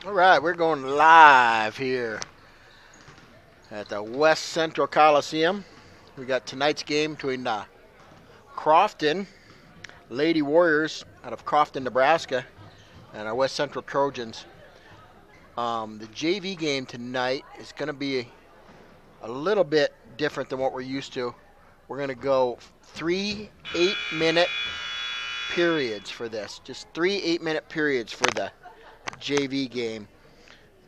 All right, we're going live here at the West Central Coliseum. We got tonight's game between Crofton Lady Warriors out of Crofton, Nebraska, and our West Central Trojans. The JV game tonight is going to be a little bit different than what we're used to. We're going to go 3 8-minute periods for this. Just 3 8-minute periods for the JV game.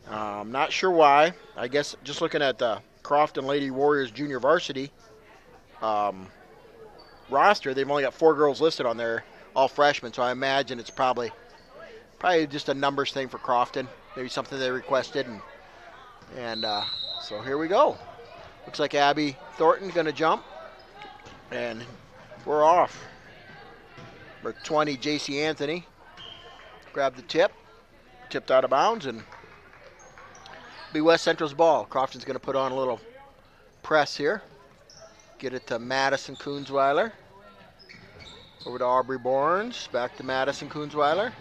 I'm not sure why. I guess just looking at the Crofton Lady Warriors Junior Varsity roster, they've only got 4 girls listed on there, all freshmen. So I imagine it's probably just a numbers thing for Crofton. Maybe something they requested, and so here we go. Looks like Abby Thornton's going to jump, and we're off. Number 20, J.C. Anthony, grabbed the tip, tipped out of bounds, and be West Central's ball. Crofton's going to put on a little press here. Get it to Madison Kunzweiler. Over to Aubrey Barnes. Back to Madison Kunzweiler.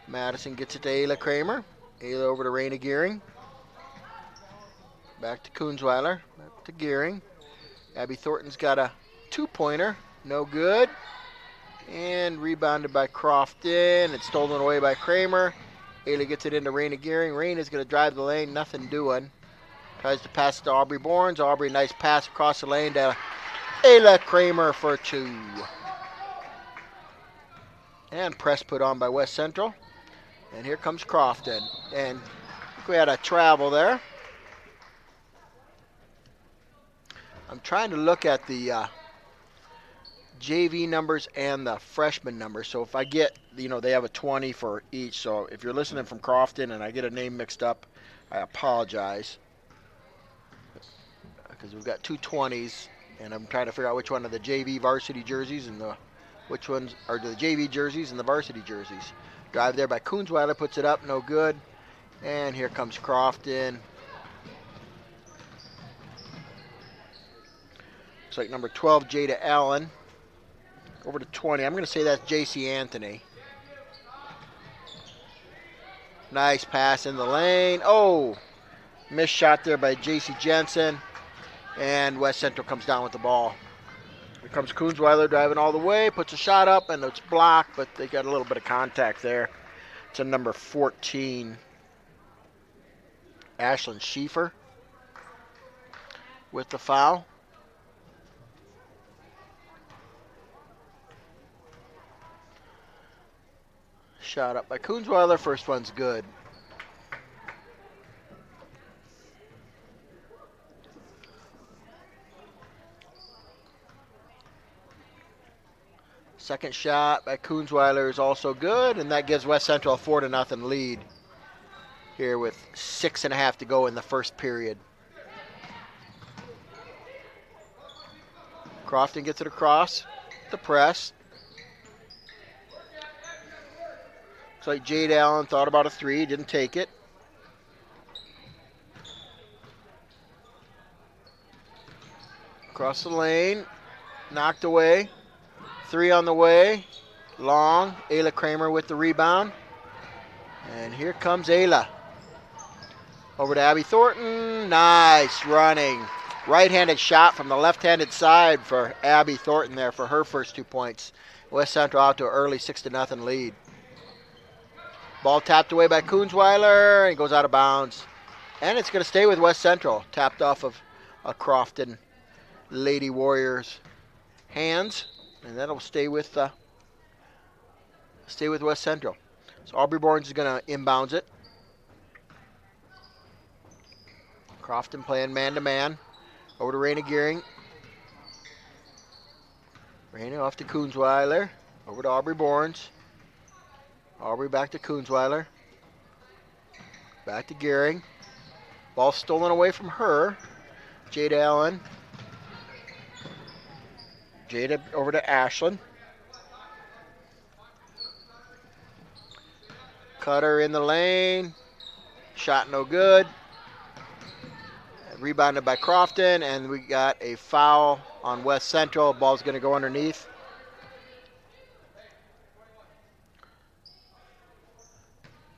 Madison gets it to Ayla Kramer. Ayla over to Raina Gearing. Back to Kunzweiler. Back to Gearing. Abby Thornton's got a 2-pointer. No good. And rebounded by Crofton. It's stolen away by Kramer. Ayla gets it into Raina Gearing. Raina's going to drive the lane. Nothing doing. Tries to pass it to Aubrey Barnes. Aubrey, nice pass across the lane to Ayla Kramer for 2. And press put on by West Central. And here comes Crofton. And I think we had a travel there. I'm trying to look at the JV numbers and the freshman numbers. So if I get, they have a 20 for each. So if you're listening from Crofton and I get a name mixed up, I apologize. Because we've got 2 20s, and I'm trying to figure out which one are the JV varsity jerseys and which ones are the JV jerseys and the varsity jerseys. Drive there by Kunzweiler, puts it up, no good. And here comes Crofton. Looks like number 12, Jada Allen. Over to 20. I'm going to say that's J.C. Anthony. Nice pass in the lane. Oh, missed shot there by J.C. Jensen. And West Central comes down with the ball. Here comes Kunzweiler driving all the way. Puts a shot up, and it's blocked, but they got a little bit of contact there. It's a number 14, Ashlyn Schieffer, with the foul. Shot up by Kunzweiler. First one's good. Second shot by Kunzweiler is also good, and that gives West Central a 4-0 lead here with 6.5 to go in the first period. Crofton gets it across the press. Looks like Jade Allen thought about a 3, didn't take it. Across the lane, knocked away. 3 on the way, long. Ayla Kramer with the rebound. And here comes Ayla. Over to Abby Thornton. Nice running. Right-handed shot from the left-handed side for Abby Thornton there for her first 2 points. West Central out to an early 6-0 lead. Ball tapped away by Kunzweiler and goes out of bounds. And it's going to stay with West Central. Tapped off of a Crofton Lady Warriors hands. And that'll stay with West Central. So Aubrey Barnes is going to inbounds it. Crofton playing man-to-man. Over to Raina Gearing. Raina off to Kunzweiler. Over to Aubrey Barnes. Aubrey back to Kunzweiler. Back to Gearing. Ball stolen away from her. Jade Allen. Jada over to Ashlyn. Cutter in the lane. Shot no good. Rebounded by Crofton, and we got a foul on West Central. Ball's going to go underneath.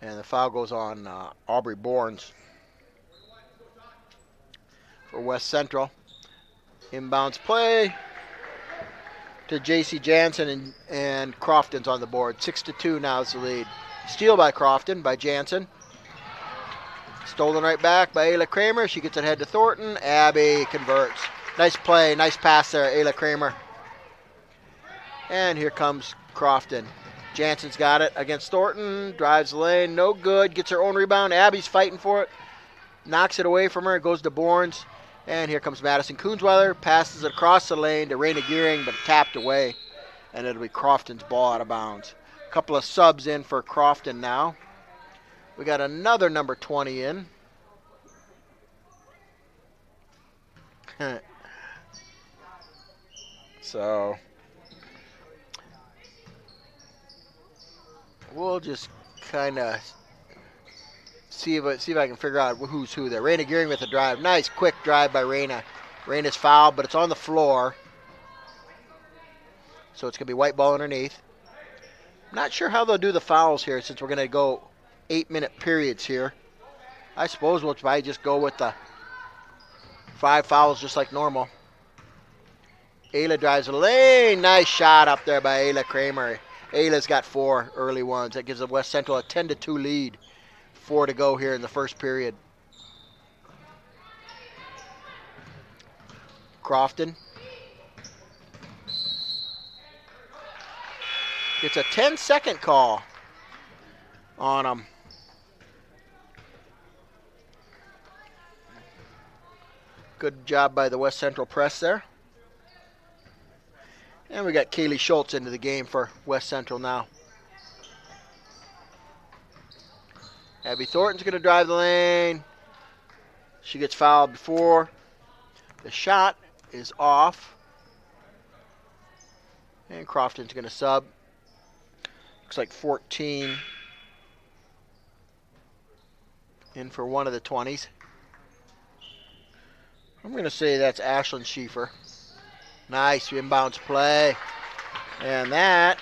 And the foul goes on Aubrey Bournes for West Central. Inbounds play to J.C. Jansen, and Crofton's on the board. 6-2 now is the lead. Steal by Crofton, by Jansen. Stolen right back by Ayla Kramer. She gets it ahead to Thornton. Abby converts. Nice play, nice pass there, Ayla Kramer. And here comes Crofton. Jansen's got it against Thornton. Drives the lane, no good. Gets her own rebound. Abby's fighting for it. Knocks it away from her. It goes to Bournes. And here comes Madison Koonsweiler. Passes it across the lane to Raina Gearing, but tapped away. And it'll be Crofton's ball out of bounds. A couple of subs in for Crofton now. We got another number 20 in. So we'll just kind of see if I can figure out who's who there. Raina Gearing with the drive. Nice quick drive by Raina. Raina's fouled, but it's on the floor. So it's going to be white ball underneath. I'm not sure how they'll do the fouls here since we're going to go 8-minute periods here. I suppose we'll probably just go with the 5 fouls just like normal. Ayla drives the lane. Nice shot up there by Ayla Kramer. Ayla's got 4 early ones. That gives the West Central a 10-2 lead. 4 to go here in the first period. Crofton gets a 10-second call on him. Good job by the West Central press there. And we got Kaylee Schultz into the game for West Central now. Abby Thornton's going to drive the lane. She gets fouled before. The shot is off. And Crofton's going to sub. Looks like 14 in for one of the 20s. I'm going to say that's Ashlyn Schieffer. Nice inbounds play. And that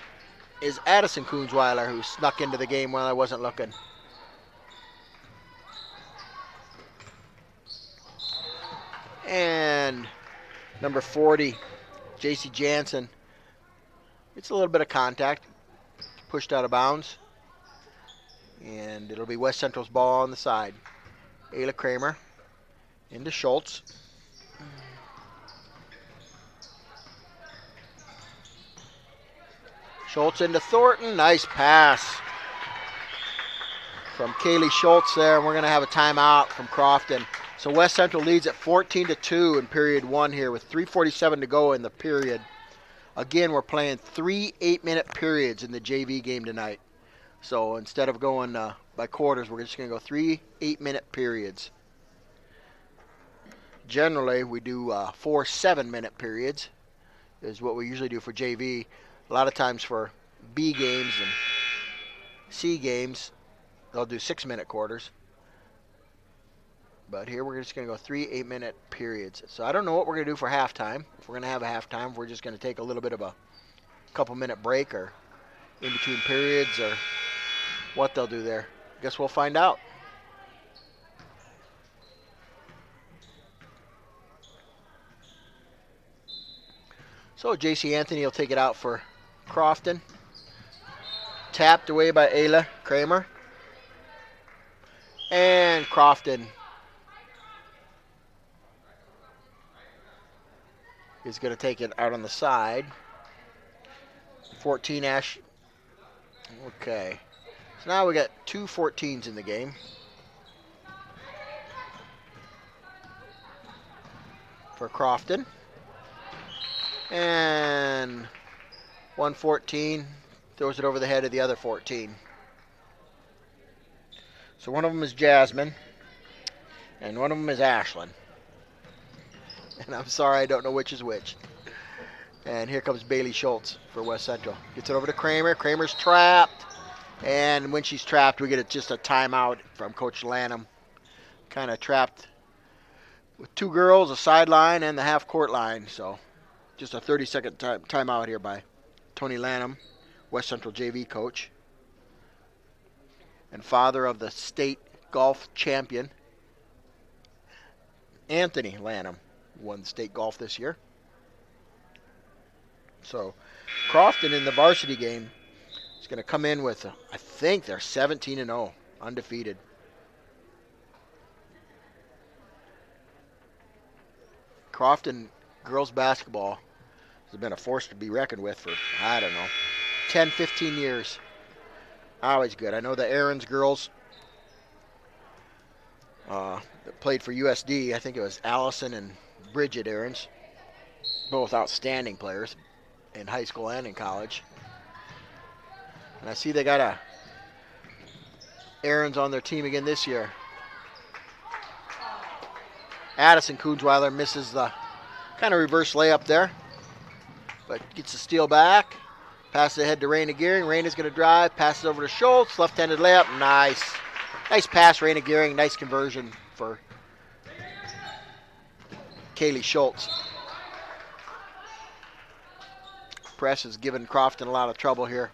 is Addison Koonsweiler, who snuck into the game while I wasn't looking. And number 40, J.C. Jansen. It's a little bit of contact. Pushed out of bounds. And it'll be West Central's ball on the side. Ayla Kramer into Schultz. Schultz into Thornton. Nice pass from Kaylee Schultz there. And we're going to have a timeout from Crofton. So West Central leads at 14-2 in period 1 here with 3:47 to go in the period. Again, we're playing 3 8-minute periods in the JV game tonight. So instead of going by quarters, we're just going to go 3 8-minute periods. Generally, we do 4 7-minute periods is what we usually do for JV. A lot of times for B games and C games, they'll do 6-minute quarters. But here we're just going to go 3 8-minute periods. So I don't know what we're going to do for halftime. If we're going to have a halftime, if we're just going to take a little bit of a couple-minute break or in between periods or what they'll do there. Guess we'll find out. So J.C. Anthony will take it out for Crofton. Tapped away by Ayla Kramer. And Crofton is going to take it out on the side. 14 Ash. Okay. So now we got 2 14s in the game. For Crofton. And 114 throws it over the head of the other 14. So one of them is Jasmine, and one of them is Ashlyn. And I'm sorry, I don't know which is which. And here comes Bailey Schultz for West Central. Gets it over to Kramer. Kramer's trapped. And when she's trapped, we get just a timeout from Coach Lanham. Kind of trapped with 2 girls, a sideline, and the half-court line. So just a 30-second timeout here by Tony Lanham, West Central JV coach. and father of the state golf champion, Anthony Lanham, won the state golf this year. So Crofton in the varsity game is going to come in with, I think they're 17-0, undefeated. Crofton girls basketball has been a force to be reckoned with for, I don't know, 10, 15 years. Always good. I know the Aaron's girls that played for USD, I think it was Allison and Bridget Aarons, both outstanding players in high school and in college. And I see they got a Aarons on their team again this year. Addison Kunzweiler misses the kind of reverse layup there, but gets the steal back. Passes ahead to Raina Gearing. Raina's going to drive, passes over to Schultz, left-handed layup. Nice. Nice pass, Raina Gearing. Nice conversion for Kaylee Schultz. Press has given Crofton a lot of trouble here.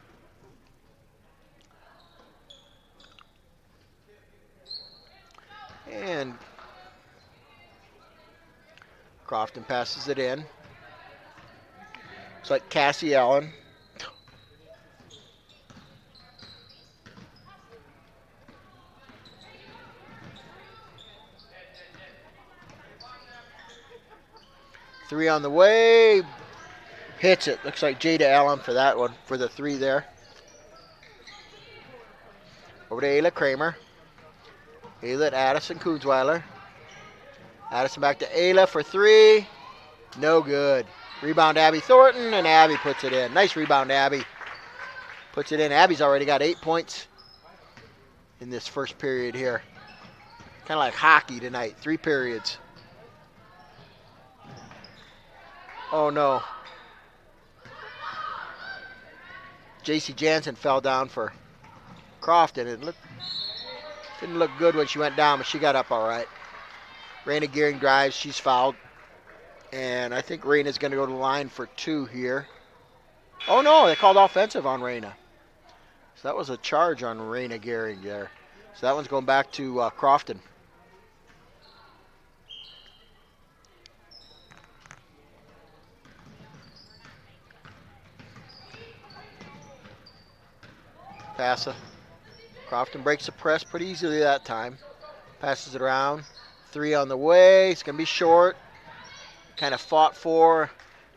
And Crofton passes it in. It's like Cassie Allen. Three on the way. Hits it. Looks like Jada Allen for that one, for the three there. Over to Ayla Kramer. Ayla at Addison Kunzweiler. Addison back to Ayla for three. No good. Rebound Abby Thornton, and Abby puts it in. Nice rebound, Abby. Puts it in. Abby's already got 8 points in this first period here. Kind of like hockey tonight. 3 periods. Oh, no. J.C. Jansen fell down for Crofton. It didn't look good when she went down, but she got up all right. Raina Gearing drives. She's fouled. And I think Raina's going to go to the line for 2 here. Oh, no, they called offensive on Raina. So that was a charge on Raina Gearing there. So that one's going back to Crofton. Passa. Crofton breaks the press pretty easily that time. Passes it around. 3 on the way. It's going to be short. Kind of fought for.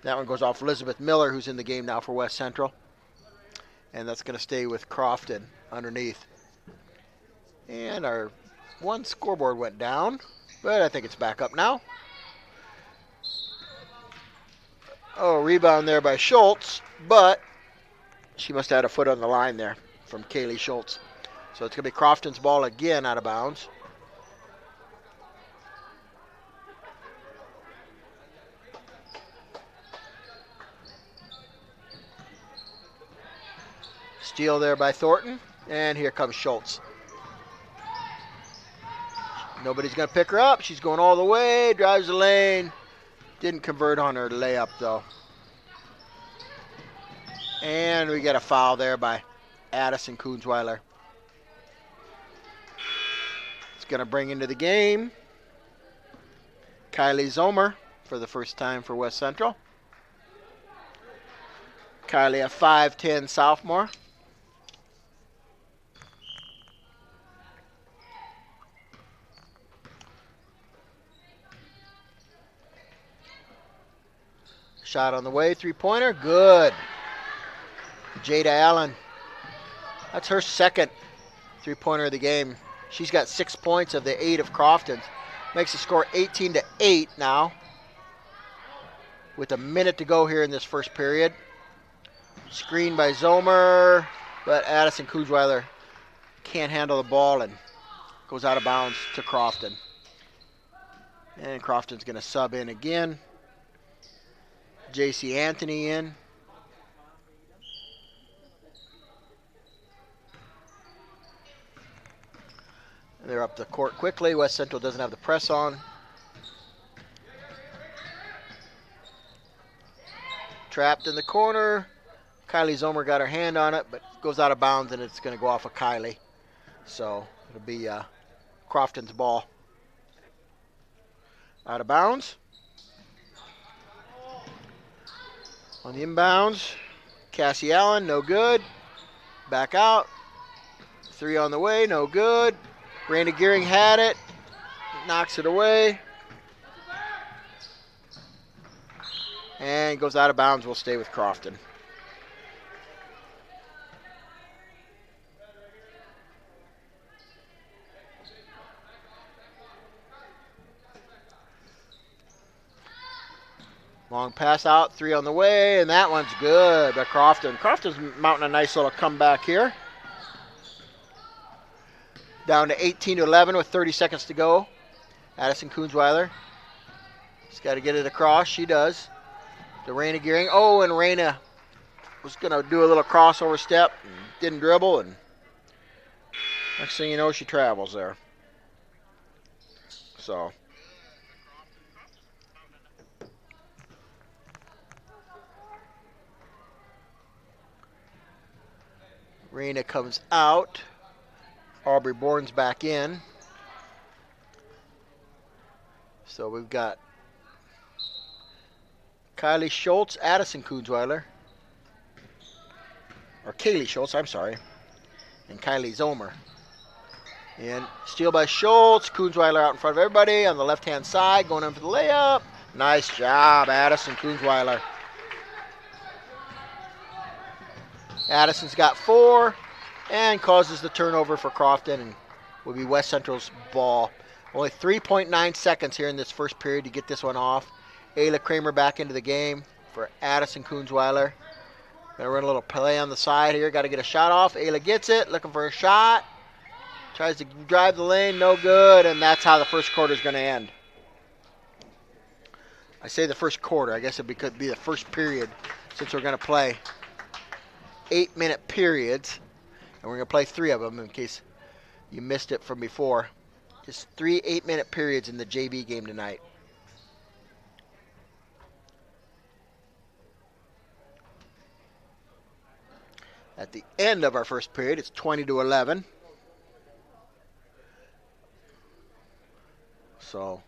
That one goes off Elizabeth Miller, who's in the game now for West Central. And that's going to stay with Crofton underneath. And our one scoreboard went down, but I think it's back up now. Oh, rebound there by Schultz, but she must have had a foot on the line there from Kaylee Schultz. So it's going to be Crofton's ball again out of bounds. Steal there by Thornton, and here comes Schultz. Nobody's going to pick her up. She's going all the way, drives the lane. Didn't convert on her layup, though. And we get a foul there by Addison Kunzweiler. It's going to bring into the game Kylie Zomer for the first time for West Central. Kylie, a 5'10" sophomore. Shot on the way, 3-pointer, good. Jada Allen, that's her second 3-pointer of the game. She's got 6 points of the 8 of Crofton's. Makes the score 18-8 now. With a minute to go here in this first period. Screen by Zomer, but Addison Kunzweiler can't handle the ball and goes out of bounds to Crofton. And Crofton's going to sub in again. J.C. Anthony in. They're up the court quickly. West Central doesn't have the press on. Trapped in the corner. Kylie Zomer got her hand on it, but goes out of bounds, and it's going to go off of Kylie. So it'll be Crofton's ball. Out of bounds. On the inbounds, Cassie Allen, no good. Back out. 3 on the way, no good. Randy Gearing had it. Knocks it away. And goes out of bounds. We'll stay with Crofton. Long pass out, 3 on the way, and that one's good by Crofton. Crofton's mounting a nice little comeback here. Down to 18-11 with 30 seconds to go. Addison Kunzweiler. She's got to get it across. She does. To Raina Gearing. Oh, and Raina was going to do a little crossover step. And didn't dribble, and next thing you know, she travels there. So. Raina comes out. Aubrey Bourne's back in. So we've got Kylie Schultz, Addison Kunzweiler. Or Kaylee Schultz, I'm sorry. And Kylie Zomer. And steal by Schultz. Kunzweiler out in front of everybody on the left-hand side. Going in for the layup. Nice job, Addison Kunzweiler. Addison's got 4 and causes the turnover for Crofton, and will be West Central's ball. Only 3.9 seconds here in this first period to get this one off. Ayla Kramer back into the game for Addison Kunzweiler. Gonna run a little play on the side here. Got to get a shot off. Ayla gets it, looking for a shot. Tries to drive the lane, no good, and that's how the first quarter is going to end. I say the first quarter. I guess it could be the first period, since we're going to play 8-minute periods, and we're going to play 3 of them in case you missed it from before. Just 3 8-minute periods in the JV game tonight. At the end of our first period, it's 20-11. So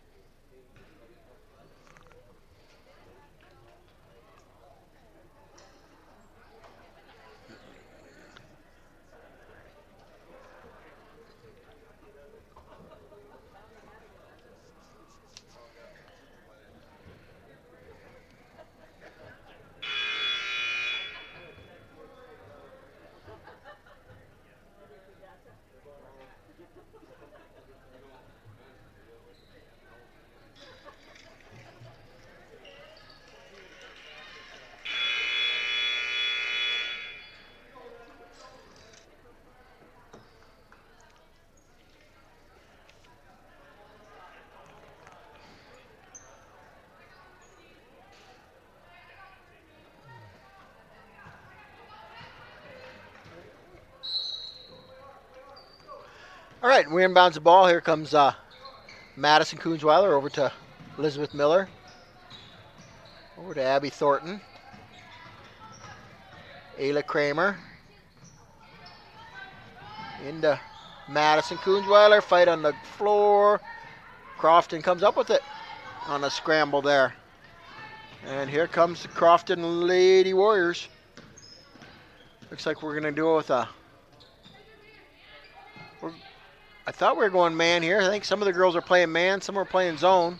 all right, we inbounds the ball. Here comes Madison Kunzweiler over to Elizabeth Miller. Over to Abby Thornton. Ayla Kramer. Into Madison Kunzweiler. Fight on the floor. Crofton comes up with it on a scramble there. And here comes the Crofton Lady Warriors. Looks like we're going to do it with a... I thought we were going man here. I think some of the girls are playing man. Some are playing zone.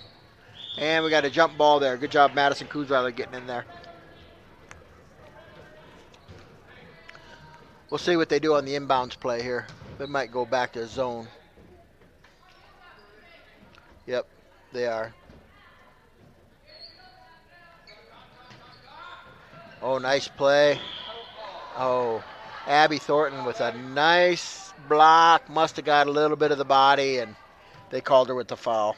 And we got a jump ball there. Good job, Madison Kunzweiler, getting in there. We'll see what they do on the inbounds play here. They might go back to zone. Yep, they are. Oh, nice play. Oh, Abby Thornton with a nice block. Must have got a little bit of the body, and they called her with the foul.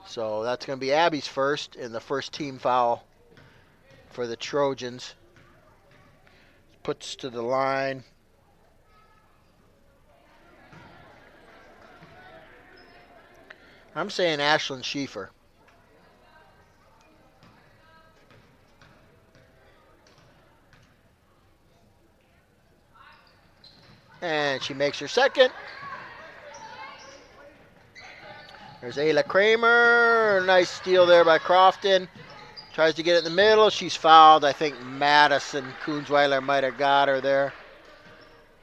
So that's going to be Abby's first, and the first team foul for the Trojans. Puts to the line. I'm saying Ashlyn Schieffer. And she makes her second. There's Ayla Kramer. Nice steal there by Crofton. Tries to get it in the middle. She's fouled. I think Madison Kunzweiler might have got her there.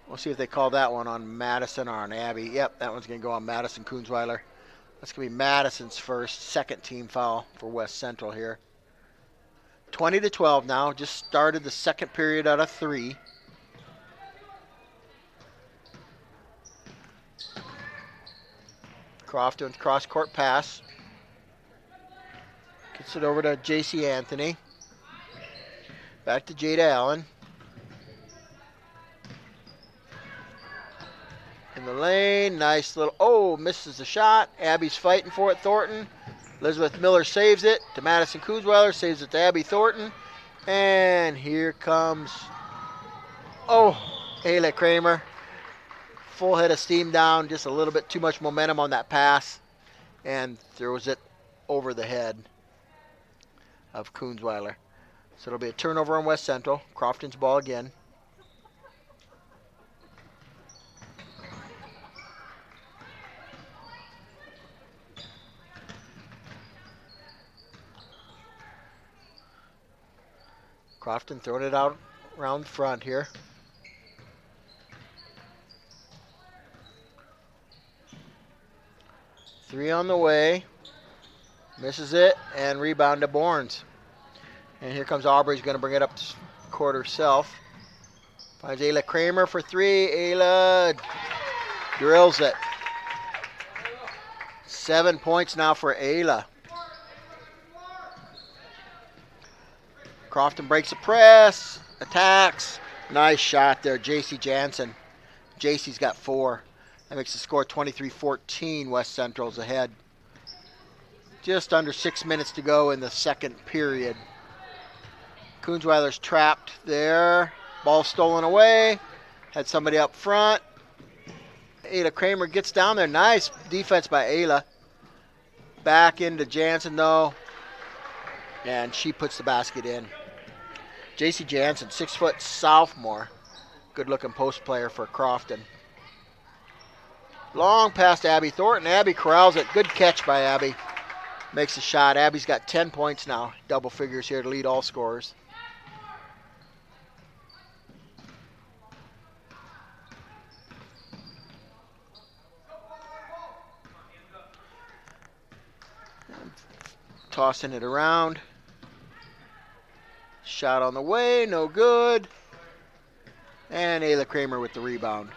We'll see if they call that one on Madison or on Abby. Yep, that one's going to go on Madison Kunzweiler. That's going to be Madison's second team foul for West Central here. 20-12 now. Just started the second period out of 3. Crofton's cross-court pass. Gets it over to J.C. Anthony. Back to Jada Allen. In the lane, nice little, oh, misses the shot. Abby's fighting for it, Thornton. Elizabeth Miller saves it to Madison Kunzweiler, saves it to Abby Thornton. And here comes, oh, Ayla Kramer. Full head of steam down, just a little bit too much momentum on that pass. And throws it over the head of Kunzweiler. So it'll be a turnover on West Central. Crofton's ball again. Crofton throwing it out around the front here. Three on the way. Misses it and rebound to Bournes. And here comes Aubrey's going to bring it up to court herself. Finds Ayla Kramer for 3. Ayla drills it. 7 points now for Ayla. Crofton breaks the press, attacks. Nice shot there, J.C. Jansen. J.C.'s got 4. That makes the score 23-14. West Central's ahead. Just under 6 minutes to go in the second period. Kunzweiler's trapped there. Ball stolen away. Had somebody up front. Ayla Kramer gets down there. Nice defense by Ayla. Back into Jansen though. And she puts the basket in. J.C. Jansen, 6-foot sophomore. Good looking post player for Crofton. Long pass to Abby Thornton. Abby corrals it. Good catch by Abby. Makes a shot. Abby's got 10 points now. Double figures here to lead all scorers. Tossing it around. Shot on the way, no good. And Ayla Kramer with the rebound.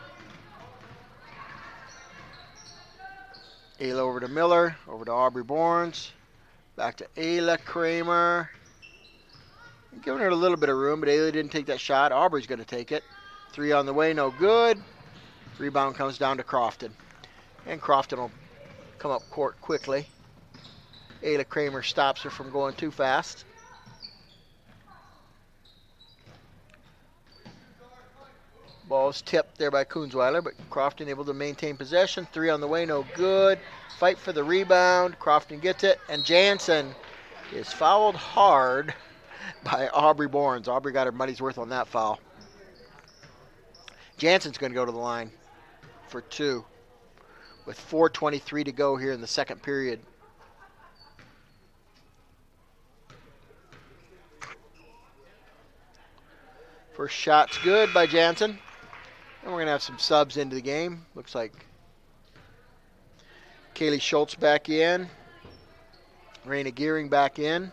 Ayla over to Miller, over to Aubrey Bournes. Back to Ayla Kramer. Giving her a little bit of room, but Ayla didn't take that shot. Aubrey's going to take it. 3 on the way, no good. Rebound comes down to Crofton. And Crofton will come up court quickly. Ayla Kramer stops her from going too fast. Ball's tipped there by Kunzweiler, but Crofton able to maintain possession. 3 on the way, no good. Fight for the rebound. Crofton gets it, and Jansen is fouled hard by Aubrey Bournes. Aubrey got her money's worth on that foul. Jansen's going to go to the line for 2 with 4:23 to go here in the second period. First shot's good by Jansen. And we're going to have some subs into the game. Looks like Kaylee Schultz back in. Raina Gearing back in.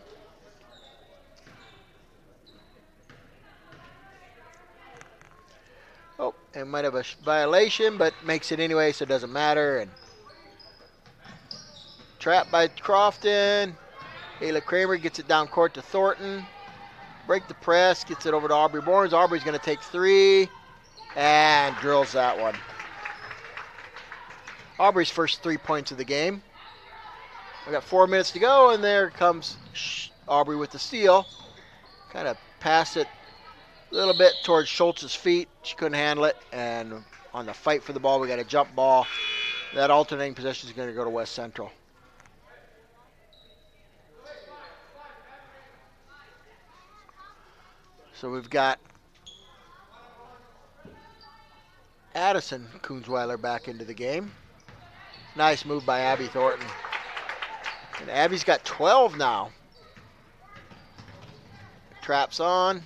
Oh, and might have a violation, but makes it anyway, so it doesn't matter. And trapped by Crofton. Ayla Kramer gets it down court to Thornton. Break the press, gets it over to Aubrey Bournes. Aubrey's going to take 3 and drills that one. Aubrey's first 3 points of the game. We got 4 minutes to go, and there comes Aubrey with the steal. Kind of passed it a little bit towards Schultz's feet. She couldn't handle it, and on the fight for the ball, we got a jump ball. That alternating possession is going to go to West Central. So we've got Addison Kunzweiler back into the game. Nice move by Abby Thornton. And Abby's got 12 now. Traps on.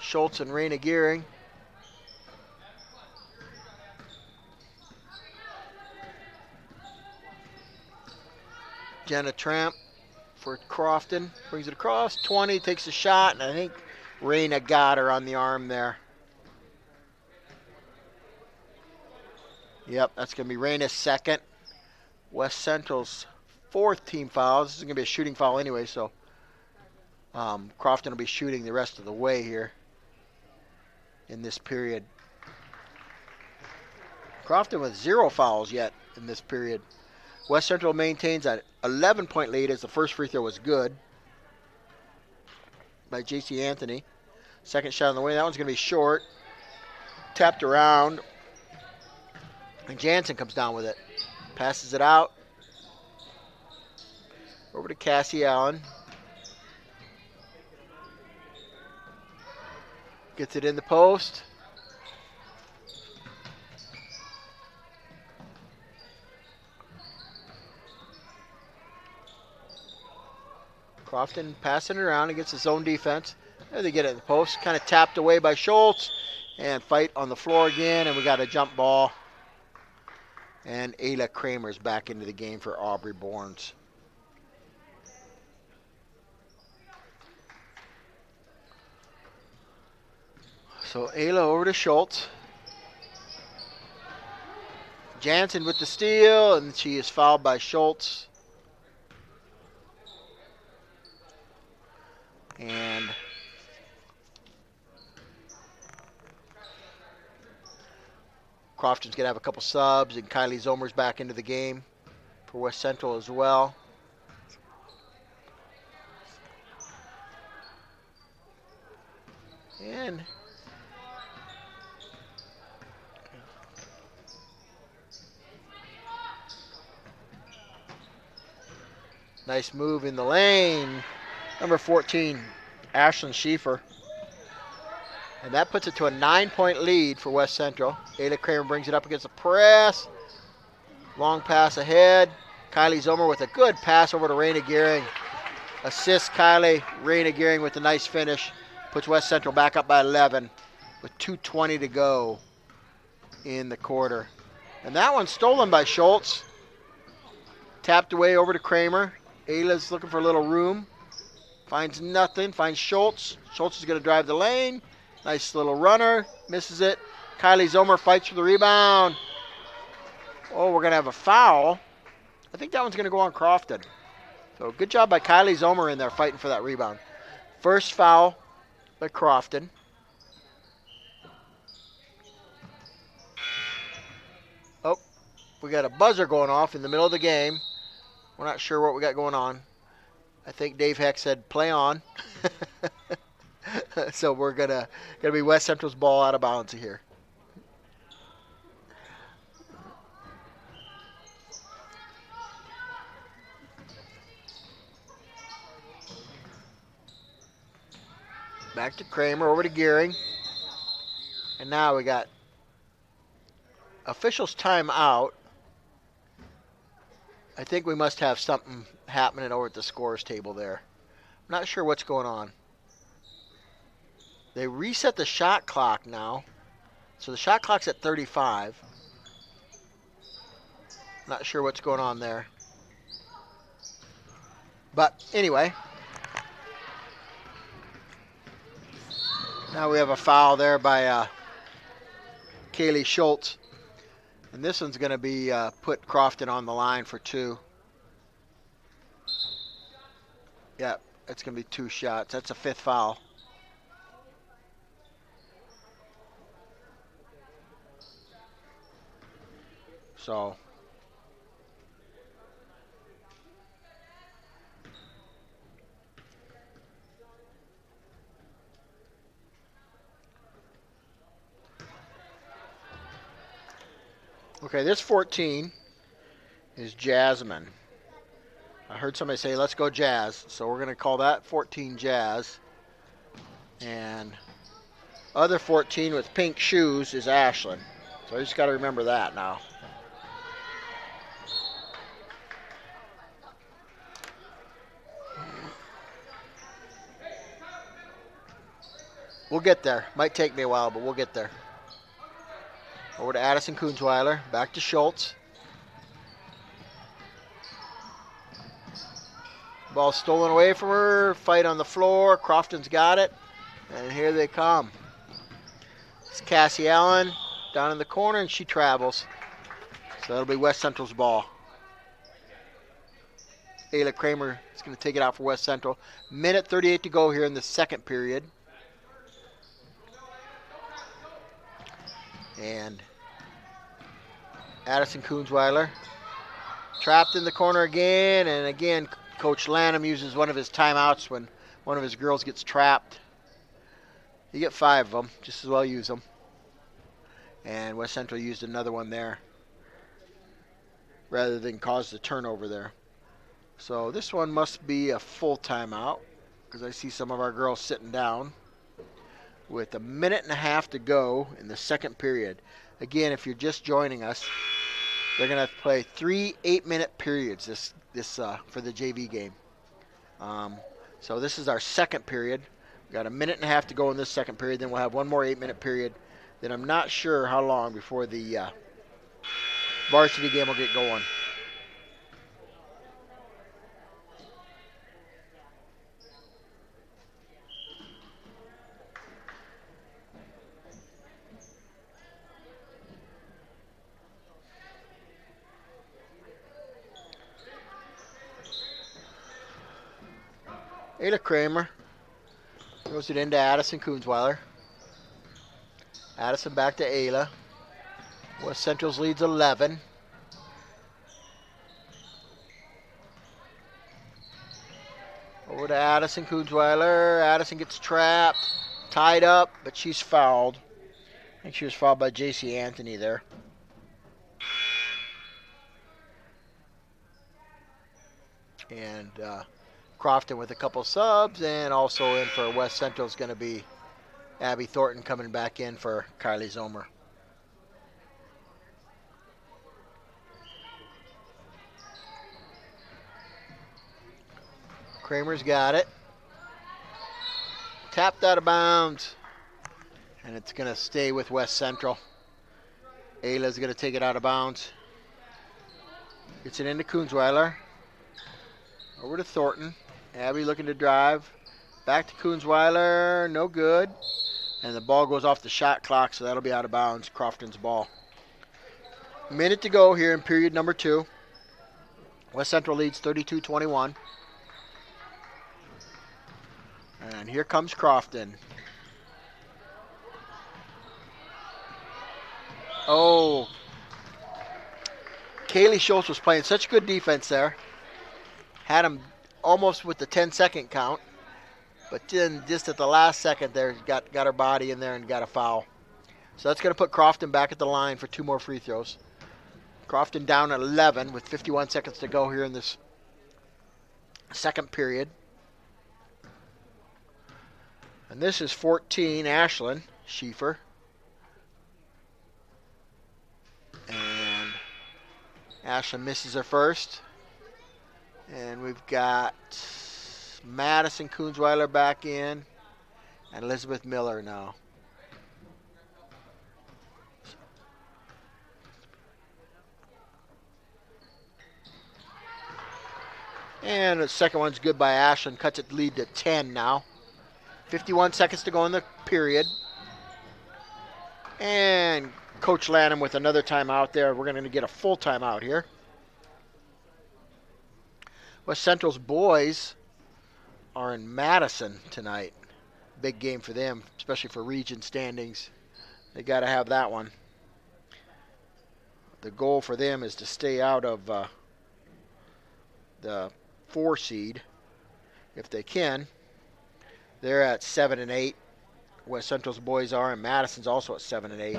Schultz and Raina Gearing. Jenna Tramp for Crofton. Brings it across. 20, takes a shot, and I think Raina got her on the arm there. Yep, that's going to be Raina's second. West Central's fourth team foul. This is going to be a shooting foul anyway, so Crofton will be shooting the rest of the way here in this period. Crofton with 0 fouls yet in this period. West Central maintains an 11-point lead as the first free throw was good by J.C. Anthony. Second shot on the way. That one's going to be short. Tapped around. And Jansen comes down with it. Passes it out. Over to Cassie Allen. Gets it in the post. Crofton passing it around against his own defense. There they get it in the post. Kind of tapped away by Schultz. And fight on the floor again. And we got a jump ball. And Ayla Kramer's back into the game for Aubrey Bournes. So Ayla over to Schultz. Jansen with the steal, and she is fouled by Schultz. And Crofton's going to have a couple subs, and Kylie Zomer's back into the game for West Central as well. And nice move in the lane. Number 14, Ashlyn Schieffer. And that puts it to a 9-point lead for West Central. Ayla Kramer brings it up against the press. Long pass ahead. Kylie Zomer with a good pass over to Raina Gearing. Assists Kylie. Raina Gearing with a nice finish. Puts West Central back up by 11 with 2:20 to go in the quarter. And that one's stolen by Schultz. Tapped away over to Kramer. Ayla's looking for a little room. Finds nothing. Finds Schultz. Schultz is going to drive the lane. Nice little runner. Misses it. Kylie Zomer fights for the rebound. Oh, we're going to have a foul. I think that one's going to go on Crofton. So good job by Kylie Zomer in there fighting for that rebound. First foul by Crofton. Oh, we got a buzzer going off in the middle of the game. We're not sure what we got going on. I think Dave Heck said play on. So we're gonna be West Central's ball out of bounds here. Back to Kramer, over to Gearing. And now we got officials timeout. I think we must have something happening over at the scores table there. I'm not sure what's going on. They reset the shot clock now. So the shot clock's at 35. Not sure what's going on there. But anyway. Now we have a foul there by Kaylee Schultz. And this one's going to be put Crofton on the line for 2. Yeah, it's going to be 2 shots. That's a 5th foul. So okay, this 14 is Jasmine. I heard somebody say, let's go Jazz. So we're going to call that 14 Jazz. And other 14 with pink shoes is Ashlyn. So I just got to remember that now. We'll get there. Might take me a while, but we'll get there. Over to Addison Kunzweiler. Back to Schultz. Ball stolen away from her. Fight on the floor. Crofton's got it. And here they come. It's Cassie Allen down in the corner, and she travels. So that'll be West Central's ball. Ayla Kramer is going to take it out for West Central. Minute 38 to go here in the second period. And Addison Kunzweiler trapped in the corner again. And again, Coach Lanham uses one of his timeouts when one of his girls gets trapped. You get 5 of them. Just as well use them. And West Central used another one there rather than cause the turnover there. So this one must be a full timeout because I see some of our girls sitting down with a minute and a half to go in the second period. Again, if you're just joining us, they're going to play 3 8-minute periods this for the JV game. So this is our second period. We've got a minute and a half to go in this second period. Then we'll have one more 8-minute period. Then I'm not sure how long before the varsity game will get going. Ayla Kramer throws it into Addison Kunzweiler. Addison back to Ayla. West Central's leads 11. Over to Addison Kunzweiler. Addison gets trapped, tied up, but she's fouled. I think she was fouled by J.C. Anthony there. And Crofton with a couple subs, and also in for West Central is going to be Abby Thornton coming back in for Kylie Zomer. Kramer's got it. Tapped out of bounds. And it's going to stay with West Central. Ayla's going to take it out of bounds. Gets it into Kunzweiler. Over to Thornton. Abby looking to drive. Back to Kunzweiler. No good. And the ball goes off the shot clock, so that'll be out of bounds. Crofton's ball. Minute to go here in period number 2. West Central leads 32-21. And here comes Crofton. Oh. Kaylee Schultz was playing such good defense there. Had him almost with the 10-second count. But then just at the last second there, got her body in there and got a foul. So that's going to put Crofton back at the line for 2 more free throws. Crofton down at 11 with 51 seconds to go here in this second period. And this is 14, Ashlyn Schieffer. And Ashlyn misses her first. And we've got Madison Kunzweiler back in. And Elizabeth Miller now. And the second one's good by Ashlyn. Cuts it lead to 10 now. 51 seconds to go in the period. And Coach Lanham with another timeout there. We're going to get a full timeout here. West Central's boys are in Madison tonight. Big game for them, especially for region standings. They got to have that one. The goal for them is to stay out of the 4 seed if they can. They're at 7 and 8. West Central's boys are, and Madison's also at 7 and 8.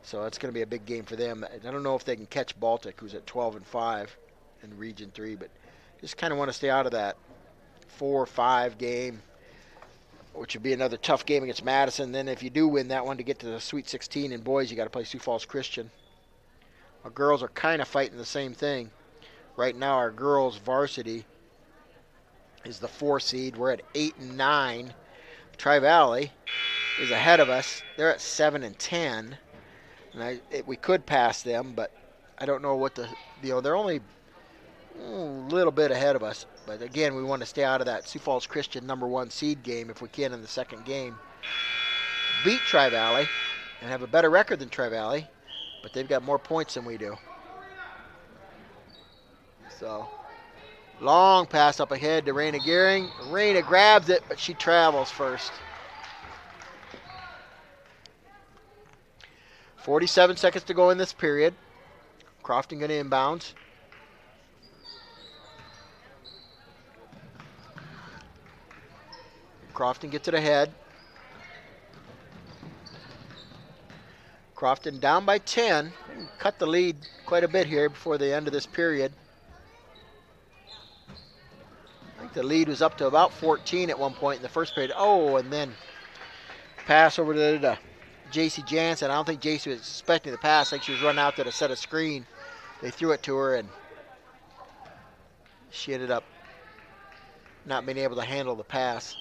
So it's going to be a big game for them. I don't know if they can catch Baltic, who's at 12 and 5 in Region 3, but just kind of want to stay out of that 4 or 5 game. which would be another tough game against Madison. Then if you do win that one to get to the Sweet 16 in boys, you got to play Sioux Falls Christian. Our girls are kind of fighting the same thing. Right now, our girls varsity is the 4 seed. We're at 8 and 9. Tri-Valley is ahead of us. They're at 7 and 10. And we could pass them, but I don't know what they're only a little bit ahead of us. But again, we want to stay out of that Sioux Falls Christian #1 seed game if we can in the second game. Beat Tri-Valley and have a better record than Tri-Valley, but they've got more points than we do. So, long pass up ahead to Raina Gehring. Raina grabs it, but she travels first. 47 seconds to go in this period. Crofton going to inbounds. Crofton gets it ahead. Crofton down by 10. Cut the lead quite a bit here before the end of this period. I think the lead was up to about 14 at one point in the first period. Oh, and then pass over to J.C. Jansen. I don't think J.C. was expecting the pass. I think she was running out there to set a screen. They threw it to her, and she ended up not being able to handle the pass.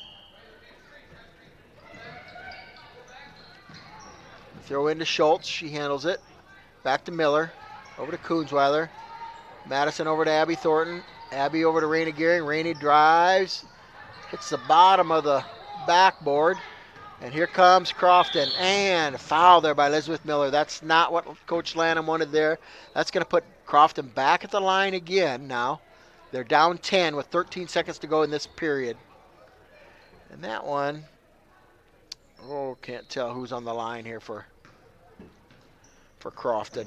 Throw into Schultz. She handles it. Back to Miller. Over to Koonsweiler. Madison over to Abby Thornton. Abby over to Raina Gehring. Raina drives. Hits the bottom of the backboard. And here comes Crofton. And a foul there by Elizabeth Miller. That's not what Coach Lanham wanted there. That's going to put Crofton back at the line again now. They're down 10 with 13 seconds to go in this period. And that one, can't tell who's on the line here for Crofton.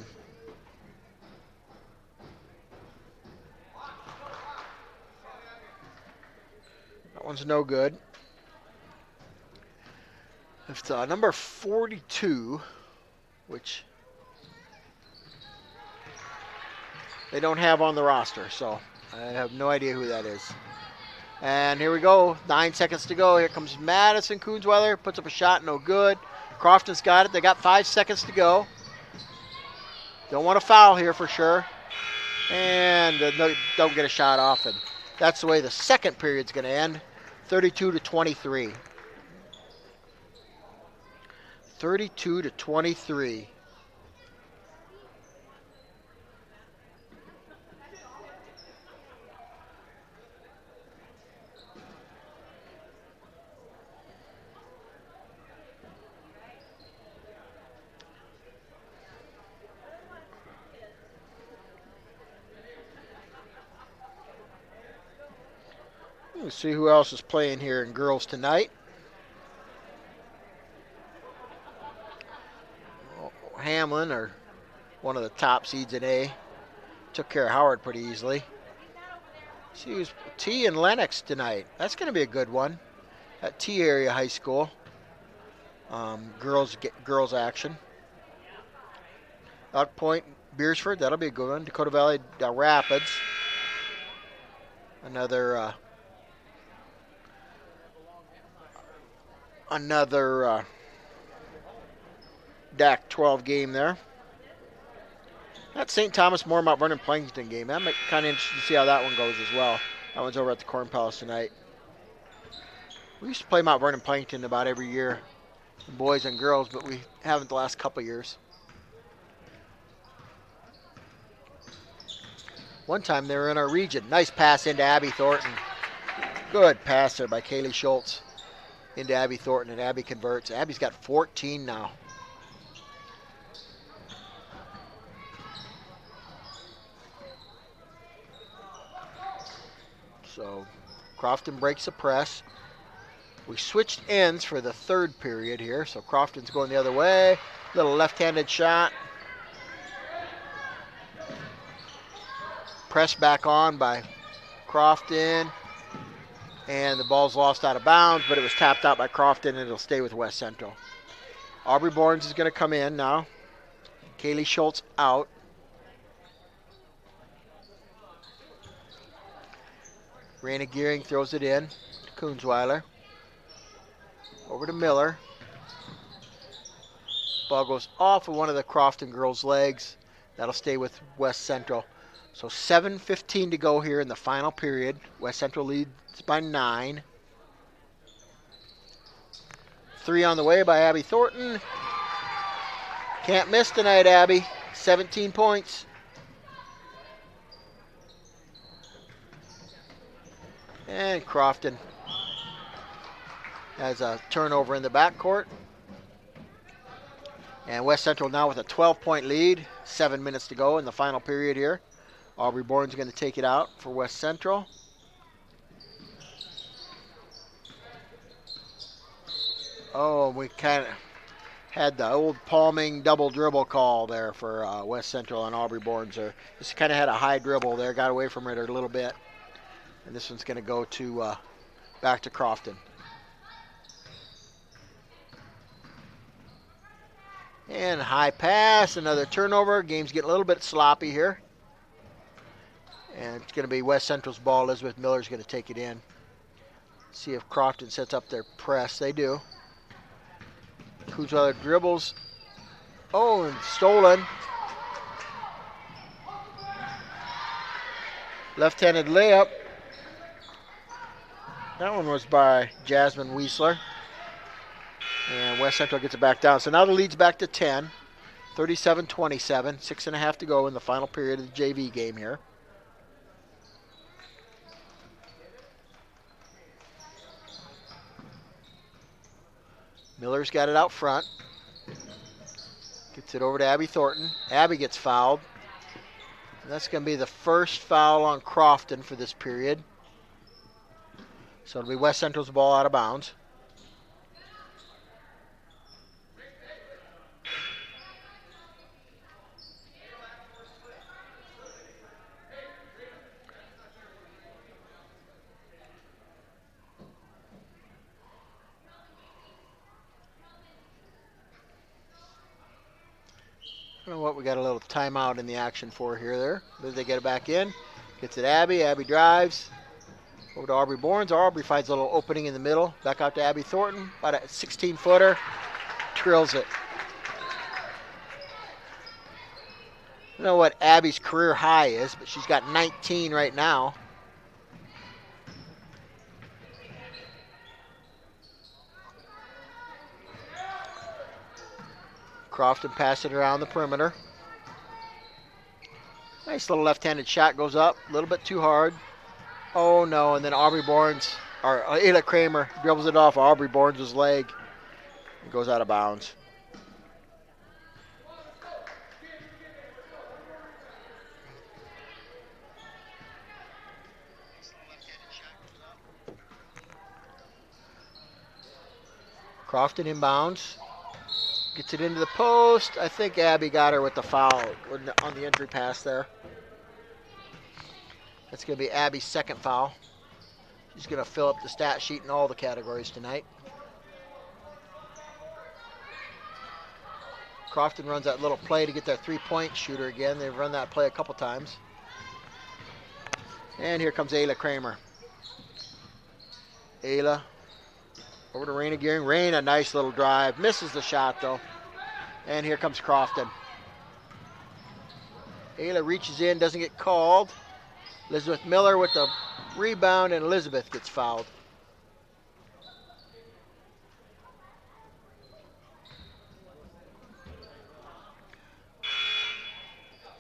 That one's no good. It's number 42, which they don't have on the roster, so I have no idea who that is. And here we go, 9 seconds to go. Here comes Madison Koonsweiler, puts up a shot, no good. Crofton's got it. They got 5 seconds to go. Don't want to foul here for sure. And don't get a shot off. And that's the way the second period's going to end, 32-23. 32-23. Let's see who else is playing here in girls tonight. Hamlin, or one of the top seeds in A, took care of Howard pretty easily. See who's T and Lennox tonight. That's going to be a good one at T area high school. Girls action. Out Point, Beersford, that'll be a good one. Dakota Valley Rapids. Another DAC 12 game there. That St. Thomas More Mount Vernon Plankton game. That might be kind of interesting to see how that one goes as well. That one's over at the Corn Palace tonight. We used to play Mount Vernon Plankton about every year, boys and girls, but we haven't the last couple years. One time they were in our region. Nice pass into Abby Thornton. Good pass there by Kaylee Schultz into Abby Thornton, and Abby converts. Abby's got 14 now. So Crofton breaks the press. We switched ends for the third period here, so Crofton's going the other way. Little left-handed shot. Press back on by Crofton. And the ball's lost out of bounds, but it was tapped out by Crofton, and it'll stay with West Central. Aubrey Barnes is going to come in now. Kaylee Schultz out. Raina Gehring throws it in to Koonsweiler. Over to Miller. Ball goes off of one of the Crofton girls' legs. That'll stay with West Central. So 7:15 to go here in the final period. West Central leads by 9. 3 on the way by Abby Thornton. Can't miss tonight, Abby. 17 points. And Crofton has a turnover in the backcourt. And West Central now with a 12-point lead. 7 minutes to go in the final period here. Aubrey Bourne's going to take it out for West Central. Oh, we kind of had the old palming double dribble call there for West Central and Aubrey Bourne's there. Just kind of had a high dribble there, got away from it a little bit. And this one's going to go to back to Crofton. And high pass, another turnover. Game's getting a little bit sloppy here. And it's going to be West Central's ball. Elizabeth Miller's going to take it in. See if Crofton sets up their press. They do. Kuzweller dribbles. Oh, and stolen. Left-handed layup. That one was by Jasmine Wiesler. And West Central gets it back down. So now the lead's back to 10. 37-27. 6.5 to go in the final period of the JV game here. Miller's got it out front. Gets it over to Abby Thornton. Abby gets fouled. And that's going to be the first foul on Crofton for this period. So it'll be West Central's ball out of bounds. I don't know what we got a little timeout in the action for here there. But they get it back in. Gets it Abby. Abby drives. Over to Aubrey Bourne's. Aubrey finds a little opening in the middle. Back out to Abby Thornton. About a 16-footer. Trills it. I don't know what Abby's career high is, but she's got 19 right now. Crofton passing it around the perimeter. Nice little left-handed shot goes up. A little bit too hard. Oh, no. And then Aubrey Bourne's, or Ayla Kramer dribbles it off Aubrey Bourne's leg. It goes out of bounds. Crofton inbounds. Gets it into the post. I think Abby got her with the foul on the entry pass there. That's going to be Abby's second foul. She's going to fill up the stat sheet in all the categories tonight. Crofton runs that little play to get their three-point shooter again. They've run that play a couple times. And here comes Ayla Kramer. Ayla over to Raina Gearing. Raina, nice little drive. Misses the shot, though. And here comes Crofton. Ayla reaches in, doesn't get called. Elizabeth Miller with the rebound, and Elizabeth gets fouled.